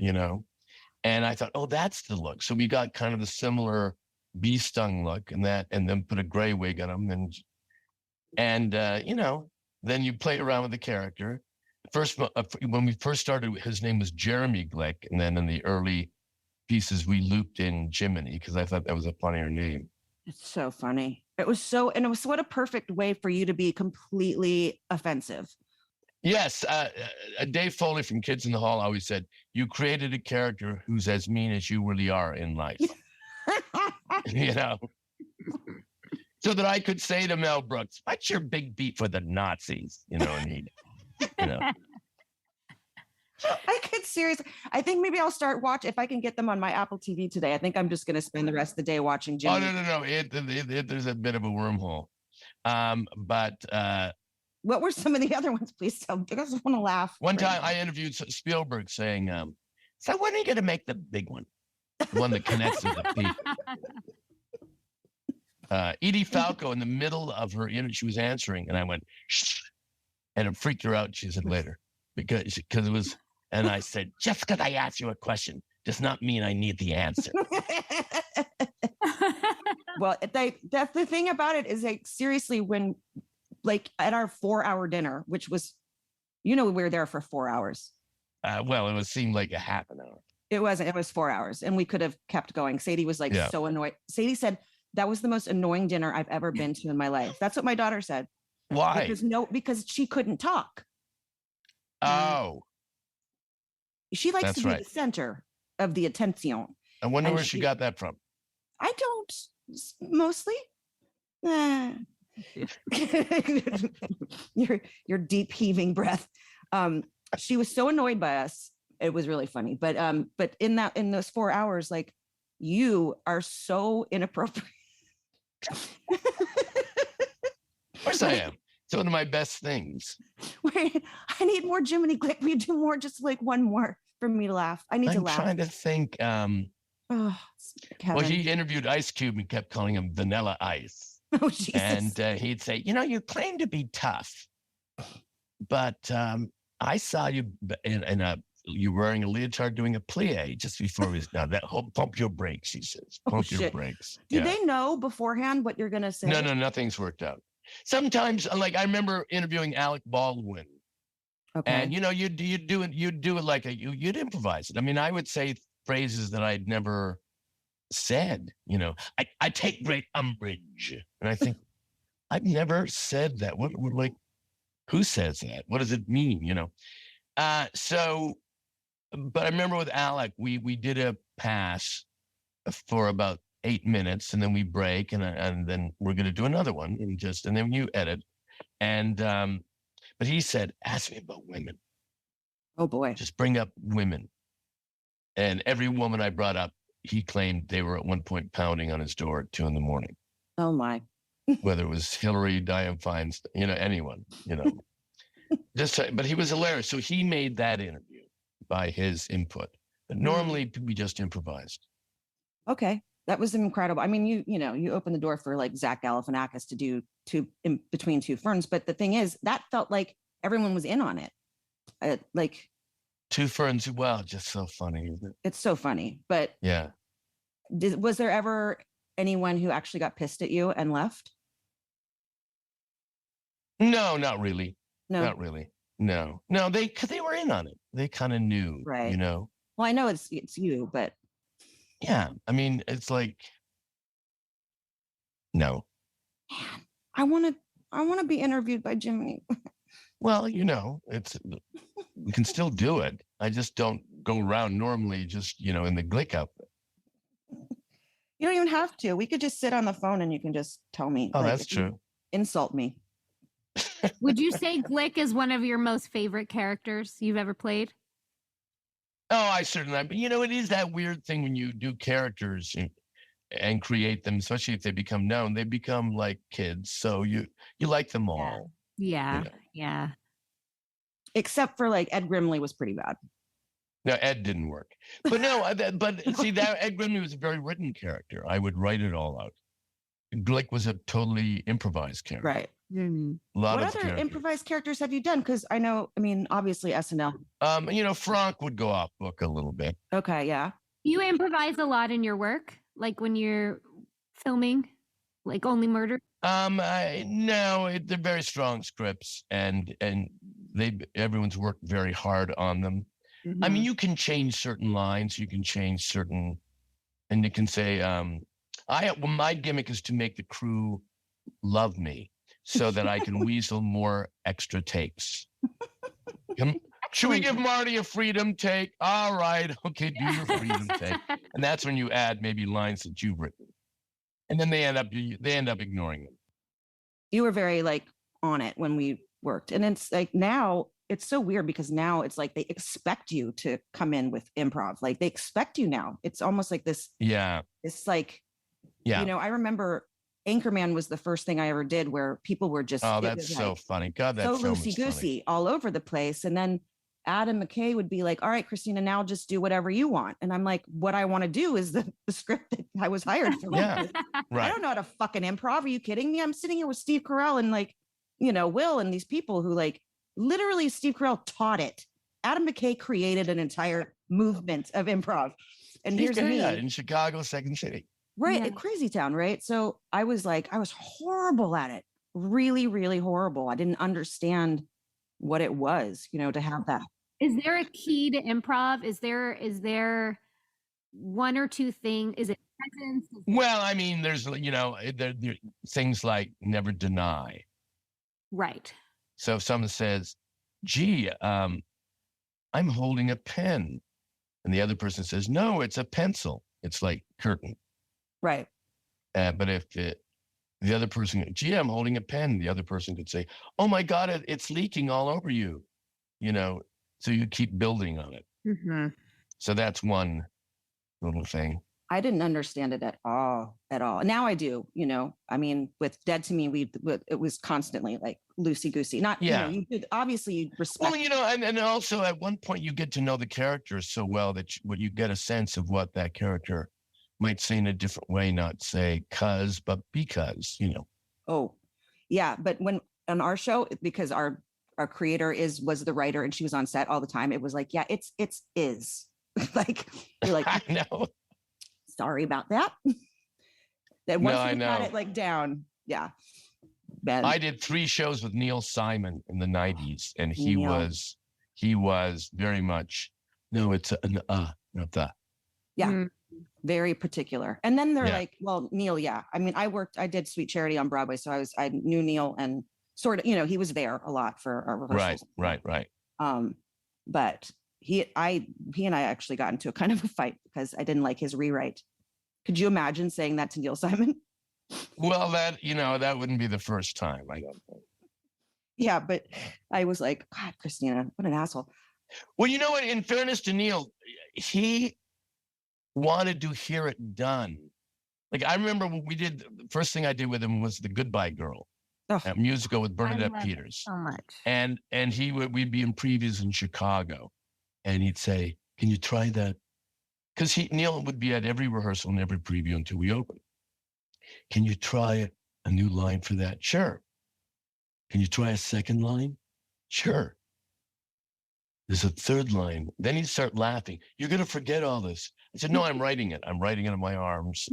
And I thought, oh, that's the look. So we got kind of the similar bee stung look, and then put a gray wig on him. And then you play around with the character. First, when we first started, his name was Jeremy Glick. And then in the early pieces, we looped in Jiminy, because I thought that was a funnier name. It's so funny. It was what a perfect way for you to be completely offensive. Yes. Dave Foley from Kids in the Hall always said, you created a character who's as mean as you really are in life. So that I could say to Mel Brooks, what's your big beef with the Nazis? And I could seriously, I think maybe I'll start if I can get them on my Apple TV today. I think I'm just going to spend the rest of the day watching Jimmy. Oh, no. There's a bit of a wormhole. But what were some of the other ones? Please tell me, because I want to laugh. One time I interviewed Spielberg saying, so when are you going to make the big one? The one that connects with the people. Edie Falco, in the middle of her interview, she was answering, and I went, shh, and it freaked her out. She said later, because it was, and I said, just because I asked you a question does not mean I need the answer. Well, that's the thing about it, is like, seriously, when like at our 4-hour dinner, which was, we were there for 4 hours. Well, it seemed like a half an hour. It wasn't. It was 4 hours, and we could have kept going. Sadie was like so annoyed. Sadie said that was the most annoying dinner I've ever been to in my life. That's what my daughter said. Why? Because she couldn't talk. Oh. She likes to be the center of the attention. I wonder where she got that from. I don't, mostly. Your deep heaving breath. She was so annoyed by us. It was really funny. But in those 4 hours, like, you are so inappropriate. Of course I am. It's one of my best things. Wait, I need more Jiminy Glick. We do more, just like one more for me to laugh. I need to laugh. I'm trying to think. Well, he interviewed Ice Cube and kept calling him Vanilla Ice. Oh, Jesus. And he'd say, you claim to be tough, but I saw you you wearing a leotard doing a plie just before he was done. Pump your brakes, he says. Pump your brakes. Did they know beforehand what you're going to say? No, nothing's worked out. Sometimes, like, I remember interviewing Alec Baldwin. Okay. And, you'd do it like you'd improvise it. I mean, I would say phrases that I'd never said, I take great umbrage. And I think, I've never said that. What like, who says that? What does it mean? But I remember with Alec, we did a pass for about 8 minutes, and then we break, and then we're going to do another one, and then you edit. And, but he said, ask me about women. Oh boy. Just bring up women. And every woman I brought up, he claimed they were at one point pounding on his door at 2 a.m. Oh my. Whether it was Hillary, Dianne Feinstein, anyone, but he was hilarious. So he made that interview by his input. But normally we just improvised. Okay. That was incredible. I mean, you opened the door for like Zach Galifianakis to do in between two ferns. But the thing is, that felt like everyone was in on it. Like Two ferns. Well, just so funny, isn't it? It's so funny. But yeah. Was there ever anyone who actually got pissed at you and left? No, not really. No, not really. No, they were in on it. They kind of knew, right? Well, I know it's you, but yeah, I mean, it's like, no. Man, I want to be interviewed by Jimmy. Well, we can still do it. I just don't go around normally just, in the Glick outfit. You don't even have to. We could just sit on the phone and you can just tell me. Oh, that's true. Insult me. Would you say Glick is one of your most favorite characters you've ever played? Oh, I certainly. But it is that weird thing when you do characters and create them, especially if they become known. They become like kids, so you like them all. Yeah. Except for like Ed Grimley was pretty bad. No, Ed didn't work. But no, but see, that Ed Grimley was a very written character. I would write it all out. Glick was a totally improvised character. Right. Mm-hmm. What other improvised characters have you done? Because I mean, obviously SNL. Frank would go off book a little bit. Okay, yeah. You improvise a lot in your work, like when you're filming, like Only Murder. No, they're very strong scripts, and everyone's worked very hard on them. Mm-hmm. I mean, you can change certain lines, you can change certain, and you can say, my gimmick is to make the crew love me so that I can weasel more extra takes. Should we give Marty a freedom take? All right, okay, do your freedom take, and that's when you add maybe lines that you've written, and then they end up ignoring them. You were very like on it when we worked, and it's like now it's so weird because now it's like they expect you to come in with improv, like they expect you now. It's almost like this. Yeah. It's like, yeah. I remember Anchorman was the first thing I ever did where people were just. Oh, that's so funny. God, that's so loosey-goosey all over the place, and then Adam McKay would be like, all right, Christina, now just do whatever you want. And I'm like, what I want to do is the script that I was hired for. Yeah, right. I don't know how to fucking improv. Are you kidding me? I'm sitting here with Steve Carell and like, Will and these people who like literally Steve Carell taught it. Adam McKay created an entire movement of improv. And Steve here's me in Chicago, Second City. Right. At Crazy Town. Right. So I was horrible at it. really, really horrible. I didn't understand what it was, to have that. Is there a key to improv? Is there one or two things? Is it presence? Well, I mean, there's, there things like never deny. Right. So if someone says, gee, I'm holding a pen. And the other person says, no, it's a pencil. It's like curtain. Right. But if the other person, gee, I'm holding a pen, the other person could say, oh my God, it's leaking all over you. So you keep building on it. Mm-hmm. So that's one little thing. I didn't understand it at all. Now I do, I mean, with Dead to Me, it was constantly like loosey goosey, not, you did, obviously you respect. Well, and also at one point you get to know the characters so well that you get a sense of what that character might say in a different way, not say cause, but because, Oh, yeah. But when on our show, because our creator was the writer and she was on set all the time, it was like, yeah, it's is like, you're like, I know. Sorry about that. That once I you know. got it like down. Yeah. Ben. I did 3 shows with Neil Simon in the 90s, and he was very much, no, it's not the. Yeah. Mm-hmm. Very particular. And then they're like, well, Neil, yeah. I mean, I did Sweet Charity on Broadway. So I knew Neil and sort of, he was there a lot for our rehearsals. Right. But he and I actually got into a kind of a fight because I didn't like his rewrite. Could you imagine saying that to Neil Simon? Well, that wouldn't be the first time, I don't think. Yeah, but I was like, God, Christina, what an asshole. Well, you know what? In fairness to Neil, he wanted to hear it done. Like, I remember when the first thing I did with him was The Goodbye Girl, a musical with Bernadette Peters. So much. And we'd be in previews in Chicago, and he'd say, can you try that? Because Neil would be at every rehearsal and every preview until we opened. Can you try a new line for that? Sure. Can you try a second line? Sure. There's a third line. Then he'd start laughing. You're going to forget all this. I said, no, I'm writing it. I'm writing it in my arms.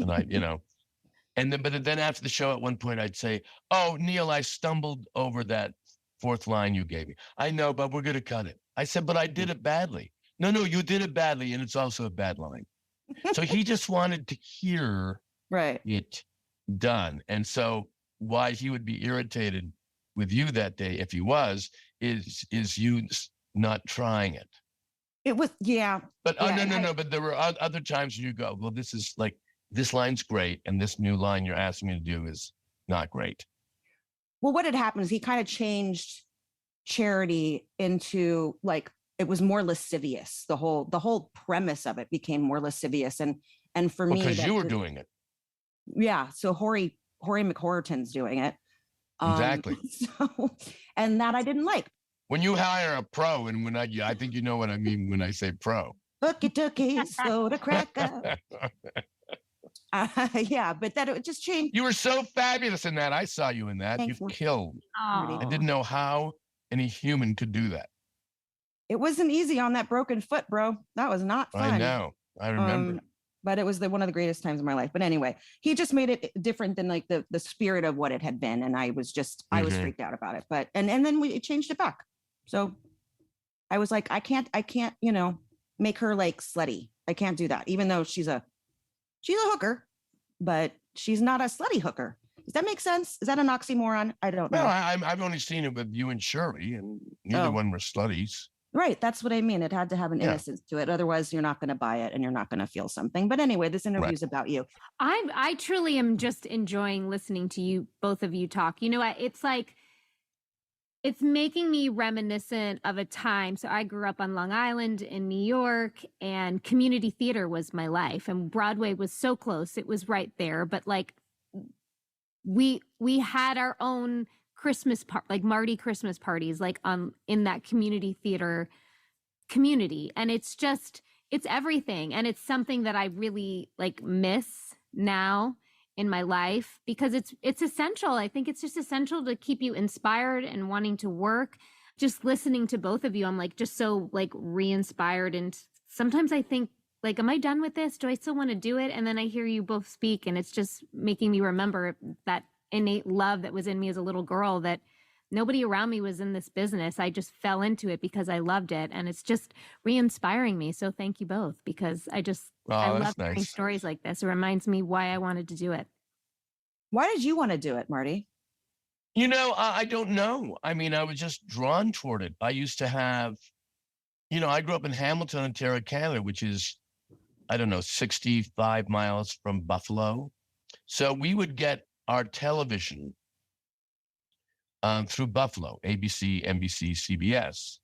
And but then after the show, at one point I'd say, oh, Neil, I stumbled over that 4th line you gave me. I know, but we're going to cut it. I said, but I did it badly. No, you did it badly. And it's also a bad line. So he just wanted to hear it done. And so why he would be irritated with you that day, if he was, is you not trying it. It was, yeah. But no. But there were other times when you go, well, this is like, this line's great, and this new line you're asking me to do is not great. Well, what had happened is he kind of changed Charity into like, it was more lascivious. The whole premise of it became more lascivious. And for me, because you were doing it. Yeah. So Horry McHorton's doing it. Exactly. And that I didn't like. When you hire a pro, and I think you know what I mean when I say pro. Hooky tooky, soda cracker. Yeah, but that it just changed. You were so fabulous in that. I saw you in that. Thanks. You killed. Oh. I didn't know how any human could do that. It wasn't easy on that broken foot, bro. That was not fun. I know. I remember. But it was one of the greatest times of my life. But anyway, he just made it different than like the spirit of what it had been. And I was freaked out about it. But and then we changed it back. So I was like, I can't, make her like slutty. I can't do that, even though she's a hooker, but she's not a slutty hooker. Does that make sense? Is that an oxymoron? I don't know. Well, I've only seen it with you and Shirley, and neither one were slutties. Right. That's what I mean. It had to have an innocence to it. Otherwise, you're not going to buy it and you're not going to feel something. But anyway, this interview is about you. I truly am just enjoying listening to you, both of you talk. It's like, it's making me reminiscent of a time. So I grew up on Long Island in New York, and community theater was my life, and Broadway was so close. It was right there. But like we had our own Christmas like Marty Christmas parties, like in that community theater community. And it's everything. And it's something that I really like miss now in my life, because it's essential. I think it's just essential to keep you inspired and wanting to work. Just listening to both of you, I'm like just so like re-inspired. And sometimes I think like, am I done with this? Do I still want to do it? And then I hear you both speak, and it's just making me remember that innate love that was in me as a little girl that nobody around me was in this business. I just fell into it because I loved it. And it's just re-inspiring me. So thank you both, because I love hearing stories like this. It reminds me why I wanted to do it. Why did you want to do it, Marty? I don't know. I mean, I was just drawn toward it. I used to have, I grew up in Hamilton, Ontario, Canada, which is, 65 miles from Buffalo. So we would get our television through Buffalo, ABC, NBC, CBS.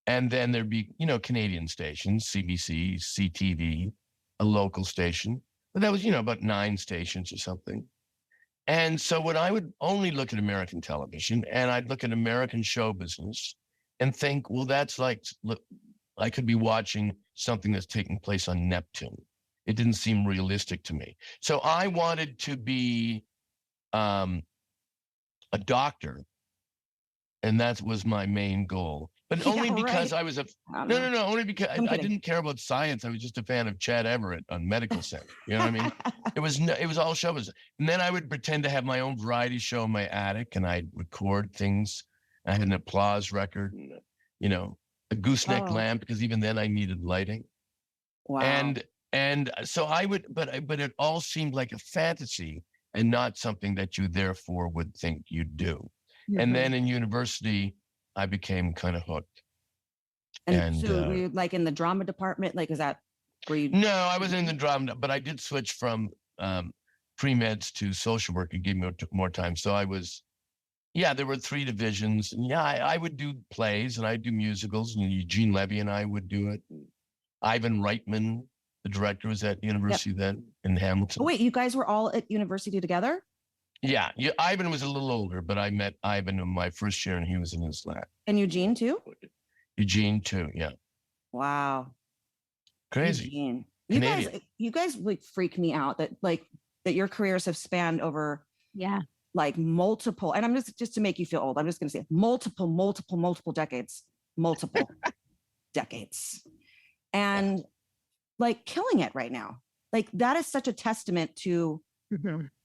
And then there'd be, Canadian stations, CBC, CTV, a local station. But that was, about 9 stations or something. And so when I would only look at American television and I'd look at American show business and think, well, that's like, look, I could be watching something that's taking place on Neptune. It didn't seem realistic to me. So I wanted to be a doctor. And that was my main goal. But only because I was only because I didn't care about science. I was just a fan of Chad Everett on Medical Center. You know what I mean? It was all show business. And then I would pretend to have my own variety show in my attic, and I'd record things. I had an applause record, and a gooseneck lamp, because even then I needed lighting. Wow. And so I would, but it all seemed like a fantasy and not something that you therefore would think you'd do. Mm-hmm. And then in university, I became kind of hooked. And so were you like in the drama department? Like, is that where you? No, I was in the drama, but I did switch from pre-meds to social work. It gave me more time. So I was, there were 3 divisions. And I would do plays and I'd do musicals, and Eugene Levy and I would do it. Ivan Reitman, the director, was at university then in Hamilton. Oh, wait, you guys were all at university together? Yeah, Ivan was a little older, but I met Ivan in my first year, and he was in his lab. And Eugene too? Eugene too, yeah. Wow. Crazy. Eugene. You guys like freak me out that your careers have spanned over like multiple, and I'm just to make you feel old, I'm just gonna say multiple decades. Multiple decades. And like killing it right now. Like that is such a testament to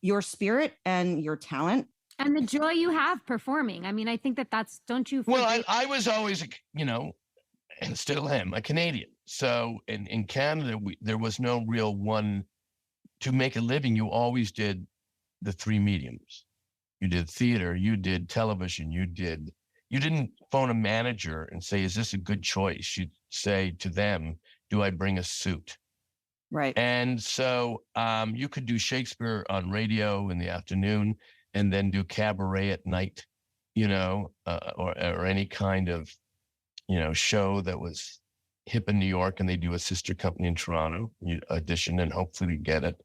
your spirit and your talent and the joy you have performing. I mean, I think that's, don't you? Well, I was always, and still am, a Canadian. So in Canada, there was no real one to make a living. You always did the 3 mediums. You did theater, you did television, you didn't phone a manager and say, is this a good choice? You'd say to them, do I bring a suit? Right. And so you could do Shakespeare on radio in the afternoon and then do cabaret at night, or any kind of, show that was hip in New York, and they do a sister company in Toronto. You audition and hopefully get it.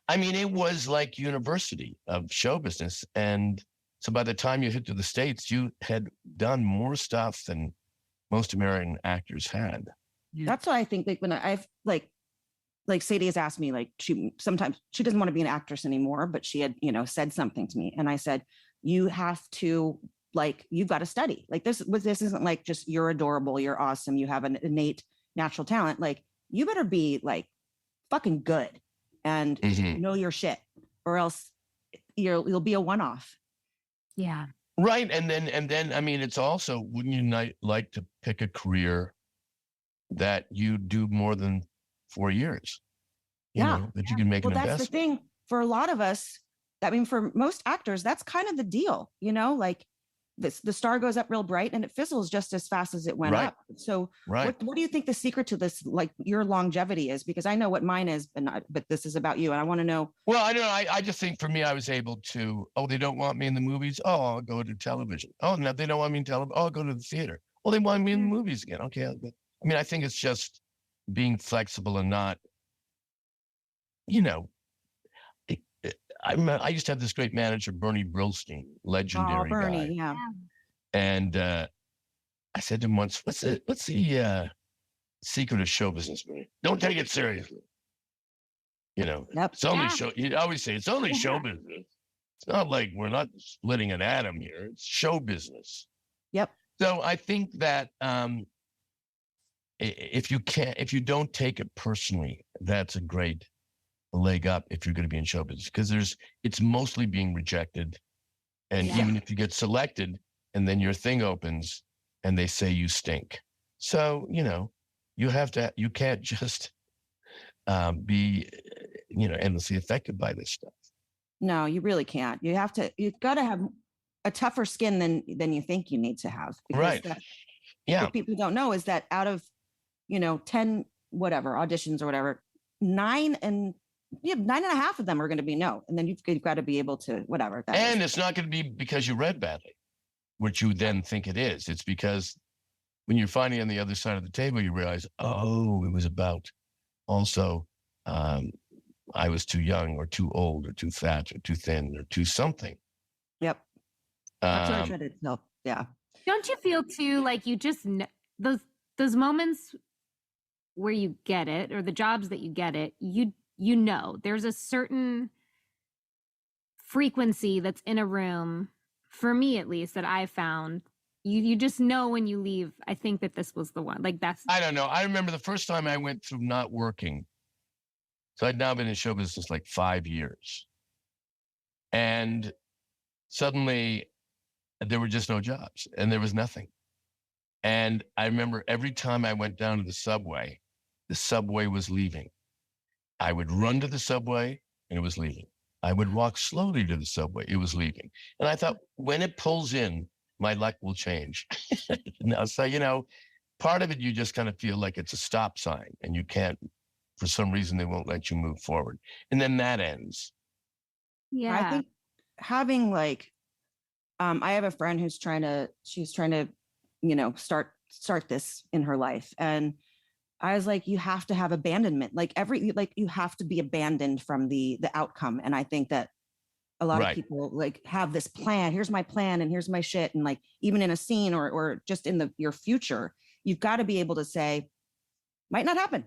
I mean, it was like university of show business. And so by the time you hit to the States, you had done more stuff than most American actors had. That's what I think. Like when I've like Sadie has asked me, like sometimes she doesn't want to be an actress anymore, but she had, said something to me. And I said, you have to, you've got to study. Like this isn't like just you're adorable, you're awesome, you have an innate natural talent. Like you better be like fucking good and know your shit, or else you'll be a one-off. Yeah. Right. And then, I mean, it's also, wouldn't you like to pick a career that you do more than 4 years, that you can make an investment. That's the thing for a lot of us. I mean, for most actors, that's kind of the deal, like the star goes up real bright and it fizzles just as fast as it went up. So what do you think the secret to this, like your longevity is? Because I know what mine is, but this is about you. And I want to know. Well, I don't know. I just think for me, I was able to, they don't want me in the movies. Oh, I'll go to television. Oh, no, they don't want me in television. Oh, I'll go to the theater. Well, they want me in the movies again. Okay. I mean, I think it's just being flexible and not, I used to have this great manager, Bernie Brillstein, legendary guy. Yeah. And I said to him once, what's the secret of show business, Bernie? Don't take it seriously. It's only show. You always say it's only show business. It's not like we're not splitting an atom here. It's show business. Yep. So I think that if you don't take it personally, that's a great a leg up if you're going to be in show business, because it's mostly being rejected. And even if you get selected and then your thing opens and they say you stink. So, you can't just be, endlessly affected by this stuff. No, you really can't. You've got to have a tougher skin than you think you need to have. Right. What people don't know is that out of, 10, whatever, auditions or whatever, 9 and a half of them are going to be no. And then you've got to be able to, whatever. It's not going to be because you read badly, which you then think it is. It's because when you're finally on the other side of the table, you realize, oh, it was about also, I was too young or too old or too fat or too thin or too something. Yep. That's what I try to tell. Yeah. Don't you feel too like you just those moments where you get it, or the jobs that you get it, there's a certain frequency that's in a room, for me at least, that I found. You just know when you leave, I think that this was the one. Like I don't know. I remember the first time I went through not working. So I'd now been in show business like 5 years. And suddenly there were just no jobs and there was nothing. And I remember every time I went down to the subway was leaving. I would run to the subway and it was leaving. I would walk slowly to the subway. It was leaving. And I thought, when it pulls in, my luck will change. Now, so, part of it, you just kind of feel like it's a stop sign and you can't, for some reason, they won't let you move forward. And then that ends. Yeah. I think having I have a friend she's trying to, start this in her life. And I was like, you have to have abandonment. You have to be abandoned from the outcome. And I think that a lot of people have this plan. Here's my plan and here's my shit. And even in a scene or just in your future, you've got to be able to say, might not happen.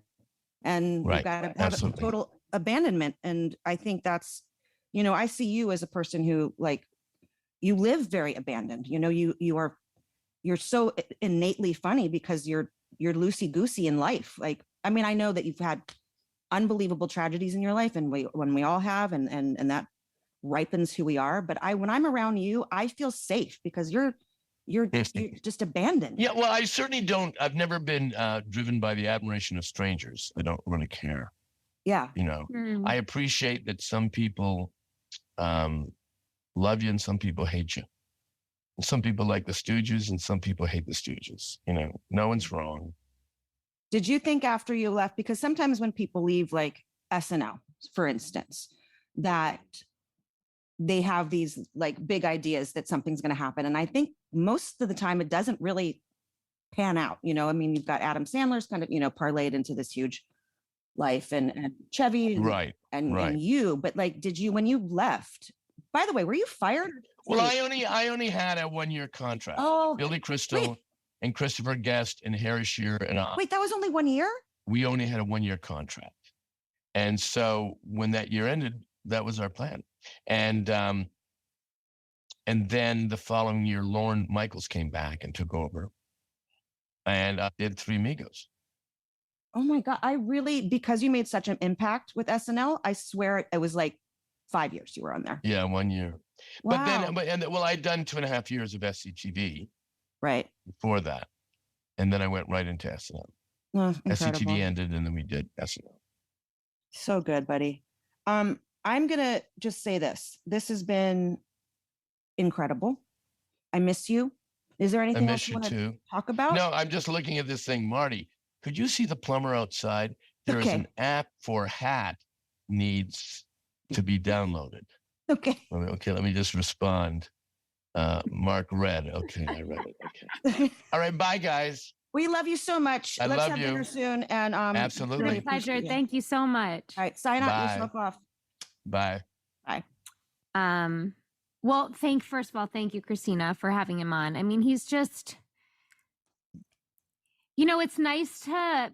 And you've got to have a total abandonment. And I think that's, I see you as a person who you live very abandoned. You're so innately funny because you're loosey goosey in life. I know that you've had unbelievable tragedies in your life, and when we all have, and that ripens who we are. But when I'm around you, I feel safe because you're just abandoned. Yeah, well, I certainly don't. I've never been driven by the admiration of strangers. I don't really care. Yeah. I appreciate that some people love you and some people hate you. And some people like the Stooges and some people hate the Stooges. No one's wrong. Did you think after you left, because sometimes when people leave SNL, for instance, that they have these big ideas that something's going to happen. And I think most of the time it doesn't really pan out. You've got Adam Sandler's kind of, parlayed into this huge life and Chevy and you, but did you, when you left, by the way, were you fired? Well, I only had a 1-year contract. Oh, Billy Crystal and Christopher Guest and Harry Shearer and I. Wait, that was only 1 year? We only had a 1-year contract. And so when that year ended, that was our plan. And then the following year, Lorne Michaels came back and took over. And I did Three Amigos. Oh my God. Because you made such an impact with SNL, I swear it was 5 years you were on there. Yeah, 1 year. Wow. But I'd done 2.5 years of SCTV. Right. Before that. And then I went right into SNL. Oh, SCTV ended and then we did SNL. So good, buddy. I'm going to just say this. This has been incredible. I miss you. Is there anything else you want to talk about? No, I'm just looking at this thing. Marty, could you see the plumber outside? There is an app for hat needs to be downloaded. Okay. Let me just respond. Mark read. Okay, I read it. Okay. All right, bye, guys. We love you so much. Let's have dinner soon. And absolutely. Really pleasure. Thank you so much. All right, sign out yourself off. Bye. Bye. Well, first of all, thank you, Christina, for having him on. He's just, it's nice to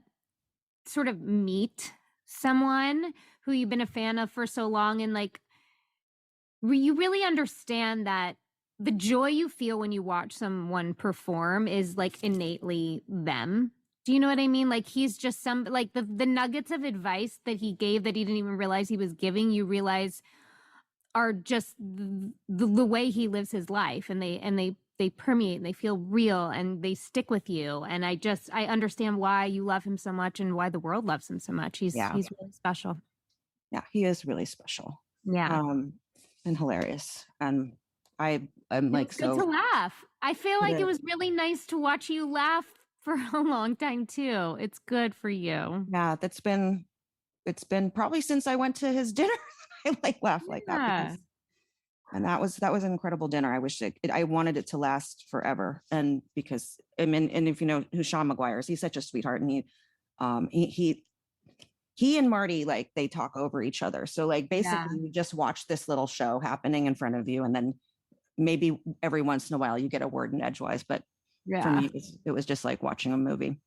sort of meet someone who you've been a fan of for so long, and you really understand that the joy you feel when you watch someone perform is innately them. Do you know what I mean? Like he's just like the nuggets of advice that he gave that he didn't even realize he was giving, you realize are just the way he lives his life, and they permeate and they feel real and they stick with you. And I understand why you love him so much and why the world loves him so much. He's really special. Yeah, he is really special. Yeah. And hilarious. And I'm like, it's good to laugh. I feel like it was really nice to watch you laugh for a long time too. It's good for you. Yeah, it's been probably since I went to his dinner. I like laugh like that. And that was an incredible dinner. I wish I wanted it to last forever. And because and if you know who Sean McGuire is, he's such a sweetheart. And he and Marty, like, they talk over each other. So like basically you just watch this little show happening in front of you, and then maybe every once in a while you get a word in edgewise. But for me, it was just like watching a movie.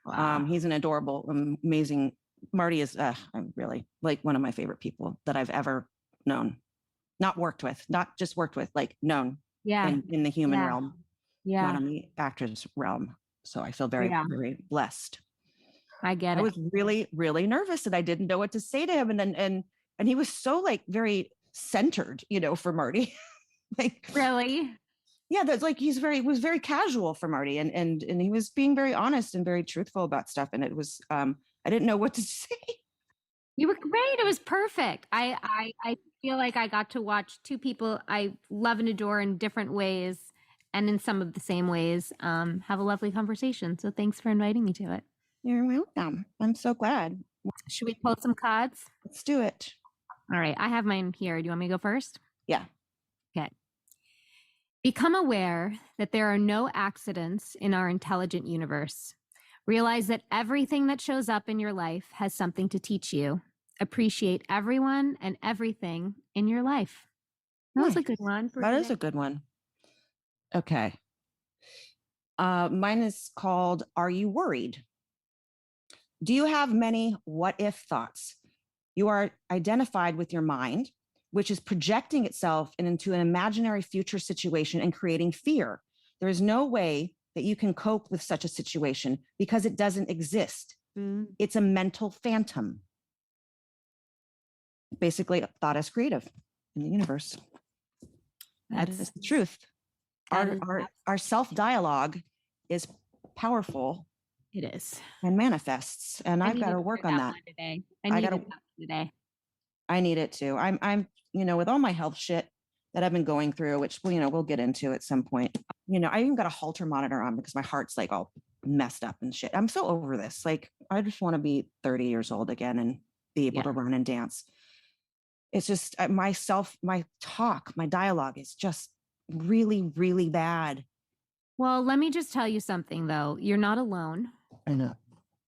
Wow. He's an adorable, amazing. Marty is I'm really like one of my favorite people that I've ever known. Not worked with, not just worked with, like known in the human realm, not in the actor's realm. So I feel very, very blessed. I get it. I was really, really nervous, and I didn't know what to say to him. And he was so like very centered, you know, for Marty. Like really? Yeah, that's like was very casual for Marty, and he was being very honest and very truthful about stuff. And it was I didn't know what to say. You were great. It was perfect. I feel like I got to watch two people I love and adore in different ways, and in some of the same ways, have a lovely conversation. So thanks for inviting me to it. You're welcome. I'm so glad. Should we pull some cards? Let's do it. All right. I have mine here. Do you want me to go first? Yeah. Okay. Become aware that there are no accidents in our intelligent universe. Realize that everything that shows up in your life has something to teach you. Appreciate everyone and everything in your life. That was a good one. That is a good one. Okay. Mine is called, Are You Worried? Do you have many what if thoughts? You are identified with your mind, which is projecting itself into an imaginary future situation and creating fear. There is no way that you can cope with such a situation because it doesn't exist. It's a mental phantom. Basically, thought is creative in the universe. That is the truth. Our self-dialogue is powerful. It is. And manifests. And I've got to work on that. Today. I need that today. I need it too. I'm, you know, with all my health shit that I've been going through, which, you know, we'll get into at some point. You know, I even got a Holter monitor on because my heart's like all messed up and shit. I'm so over this. Like, I just want to be 30 years old again and be able to run and dance. It's just my dialogue is just really, really bad. Well, let me just tell you something though. You're not alone. I know.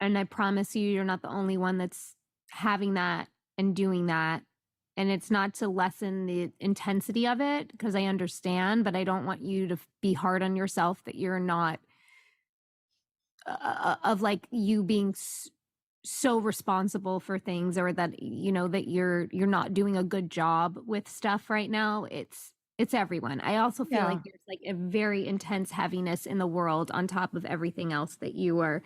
And I promise you're not the only one that's having that and doing that. And it's not to lessen the intensity of it, because I understand, but I don't want you to be hard on yourself that you're not of like you being so responsible for things, or that, you know, that you're not doing a good job with stuff right now. It's everyone. I also feel like there's like a very intense heaviness in the world on top of everything else that you are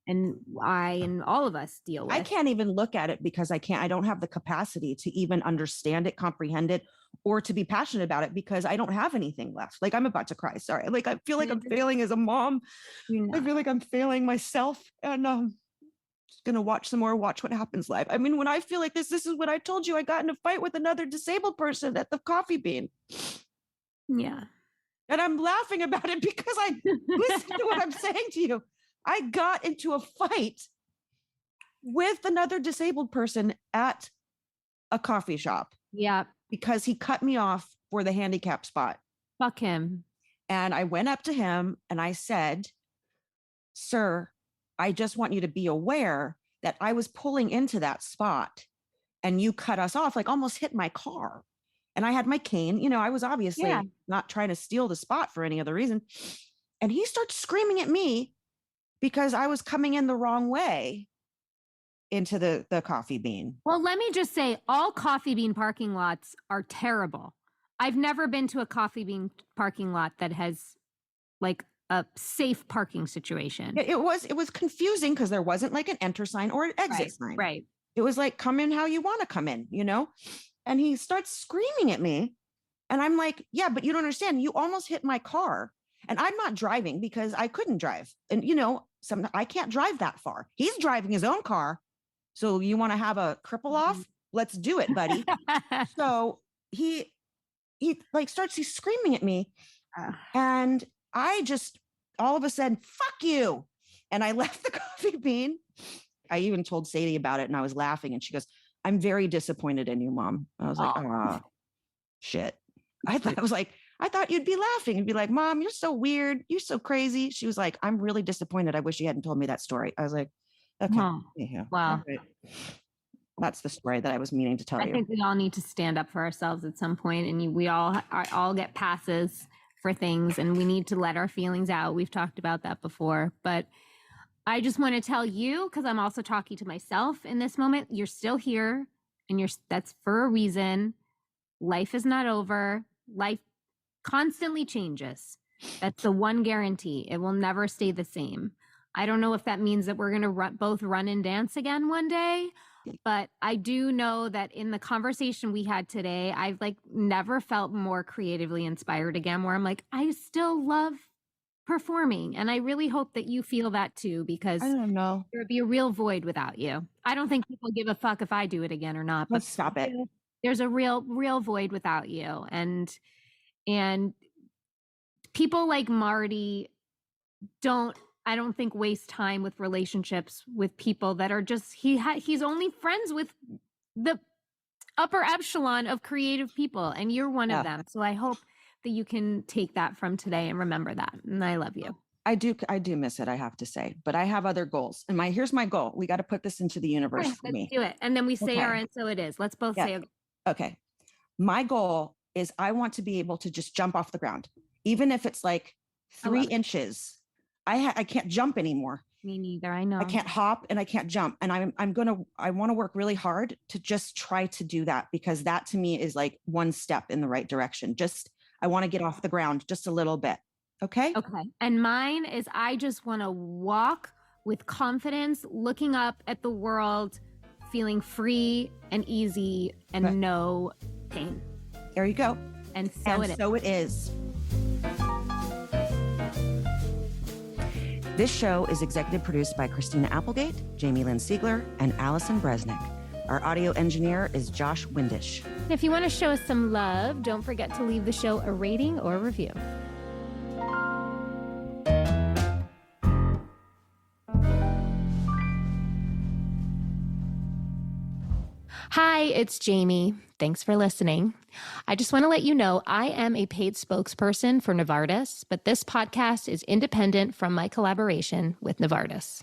and I and all of us deal with. I can't even look at it because I don't have the capacity to even understand it, comprehend it, or to be passionate about it, because I don't have anything left. Like, I'm about to cry. Sorry. Like, I feel like I'm failing as a mom. I feel like I'm failing myself. And just going to watch What Happens Live. I mean, when I feel like this is what I told you, I got in a fight with another disabled person at the Coffee Bean. Yeah. And I'm laughing about it because I listen to what I'm saying to you. I got into a fight with another disabled person at a coffee shop. Yeah. Because he cut me off for the handicap spot. Fuck him. And I went up to him and I said, "Sir, I just want you to be aware that I was pulling into that spot and you cut us off, like almost hit my car. And I had my cane. You know, I was obviously not trying to steal the spot for any other reason." And he starts screaming at me because I was coming in the wrong way into the Coffee Bean. Well, let me just say, all Coffee Bean parking lots are terrible. I've never been to a Coffee Bean parking lot that has like a safe parking situation. It was confusing because there wasn't like an enter sign or an exit sign. Right. It was like, come in how you want to come in, you know? And he starts screaming at me. And I'm like, yeah, but you don't understand. You almost hit my car. And I'm not driving because I couldn't drive. And, you know, I can't drive that far. He's driving his own car. So you want to have a cripple off? Let's do it, buddy. So he like starts screaming at me. And I just all of a sudden, fuck you. And I left the coffee bean. I even told Sadie about it and I was laughing. And she goes, I'm very disappointed in you, Mom. I was like, oh, shit. I thought you'd be laughing and be like, Mom, you're so weird. You're so crazy. She was like, I'm really disappointed. I wish you hadn't told me that story. I was like, okay. Oh, yeah, wow. right. That's the story that I was meaning to tell you. I think we all need to stand up for ourselves at some point, and we all get passes for things, and we need to let our feelings out. We've talked about that before, but I just want to tell you, because I'm also talking to myself in this moment, you're still here, and that's for a reason. Life is not over. Life constantly changes. That's the one guarantee. It will never stay the same. I don't know if that means that we're going to both run and dance again one day, but I do know that in the conversation we had today, I've like never felt more creatively inspired again, where I'm like, I still love performing. And I really hope that you feel that too, because I don't know. there would be a real void without you. I don't think people give a fuck if I do it again or not. Let's stop it. There's a real void without you. And people like Marty I don't think waste time with relationships with people that are just, he's only friends with the upper echelon of creative people. And you're one of them. So I hope that you can take that from today and remember that. And I love you. I do miss it, I have to say, but I have other goals. And here's my goal. We got to put this into the universe for me. Let's do it. And then we say our, and so it is. Let's both say, okay. My goal is I want to be able to just jump off the ground, even if it's like 3 inches. I can't jump anymore. Me neither. I know. I can't hop and I can't jump. And I want to work really hard to just try to do that, because that to me is like one step in the right direction. I want to get off the ground just a little bit. Okay. Okay. And mine is, I just want to walk with confidence, looking up at the world, feeling free and easy and no pain. There you go. And so it is. This show is executive produced by Christina Applegate, Jamie-Lynn Sigler, and Allison Bresnick. Our audio engineer is Josh Windisch. If you want to show us some love, don't forget to leave the show a rating or review. Hi, it's Jamie. Thanks for listening. I just want to let you know I am a paid spokesperson for Novartis, but this podcast is independent from my collaboration with Novartis.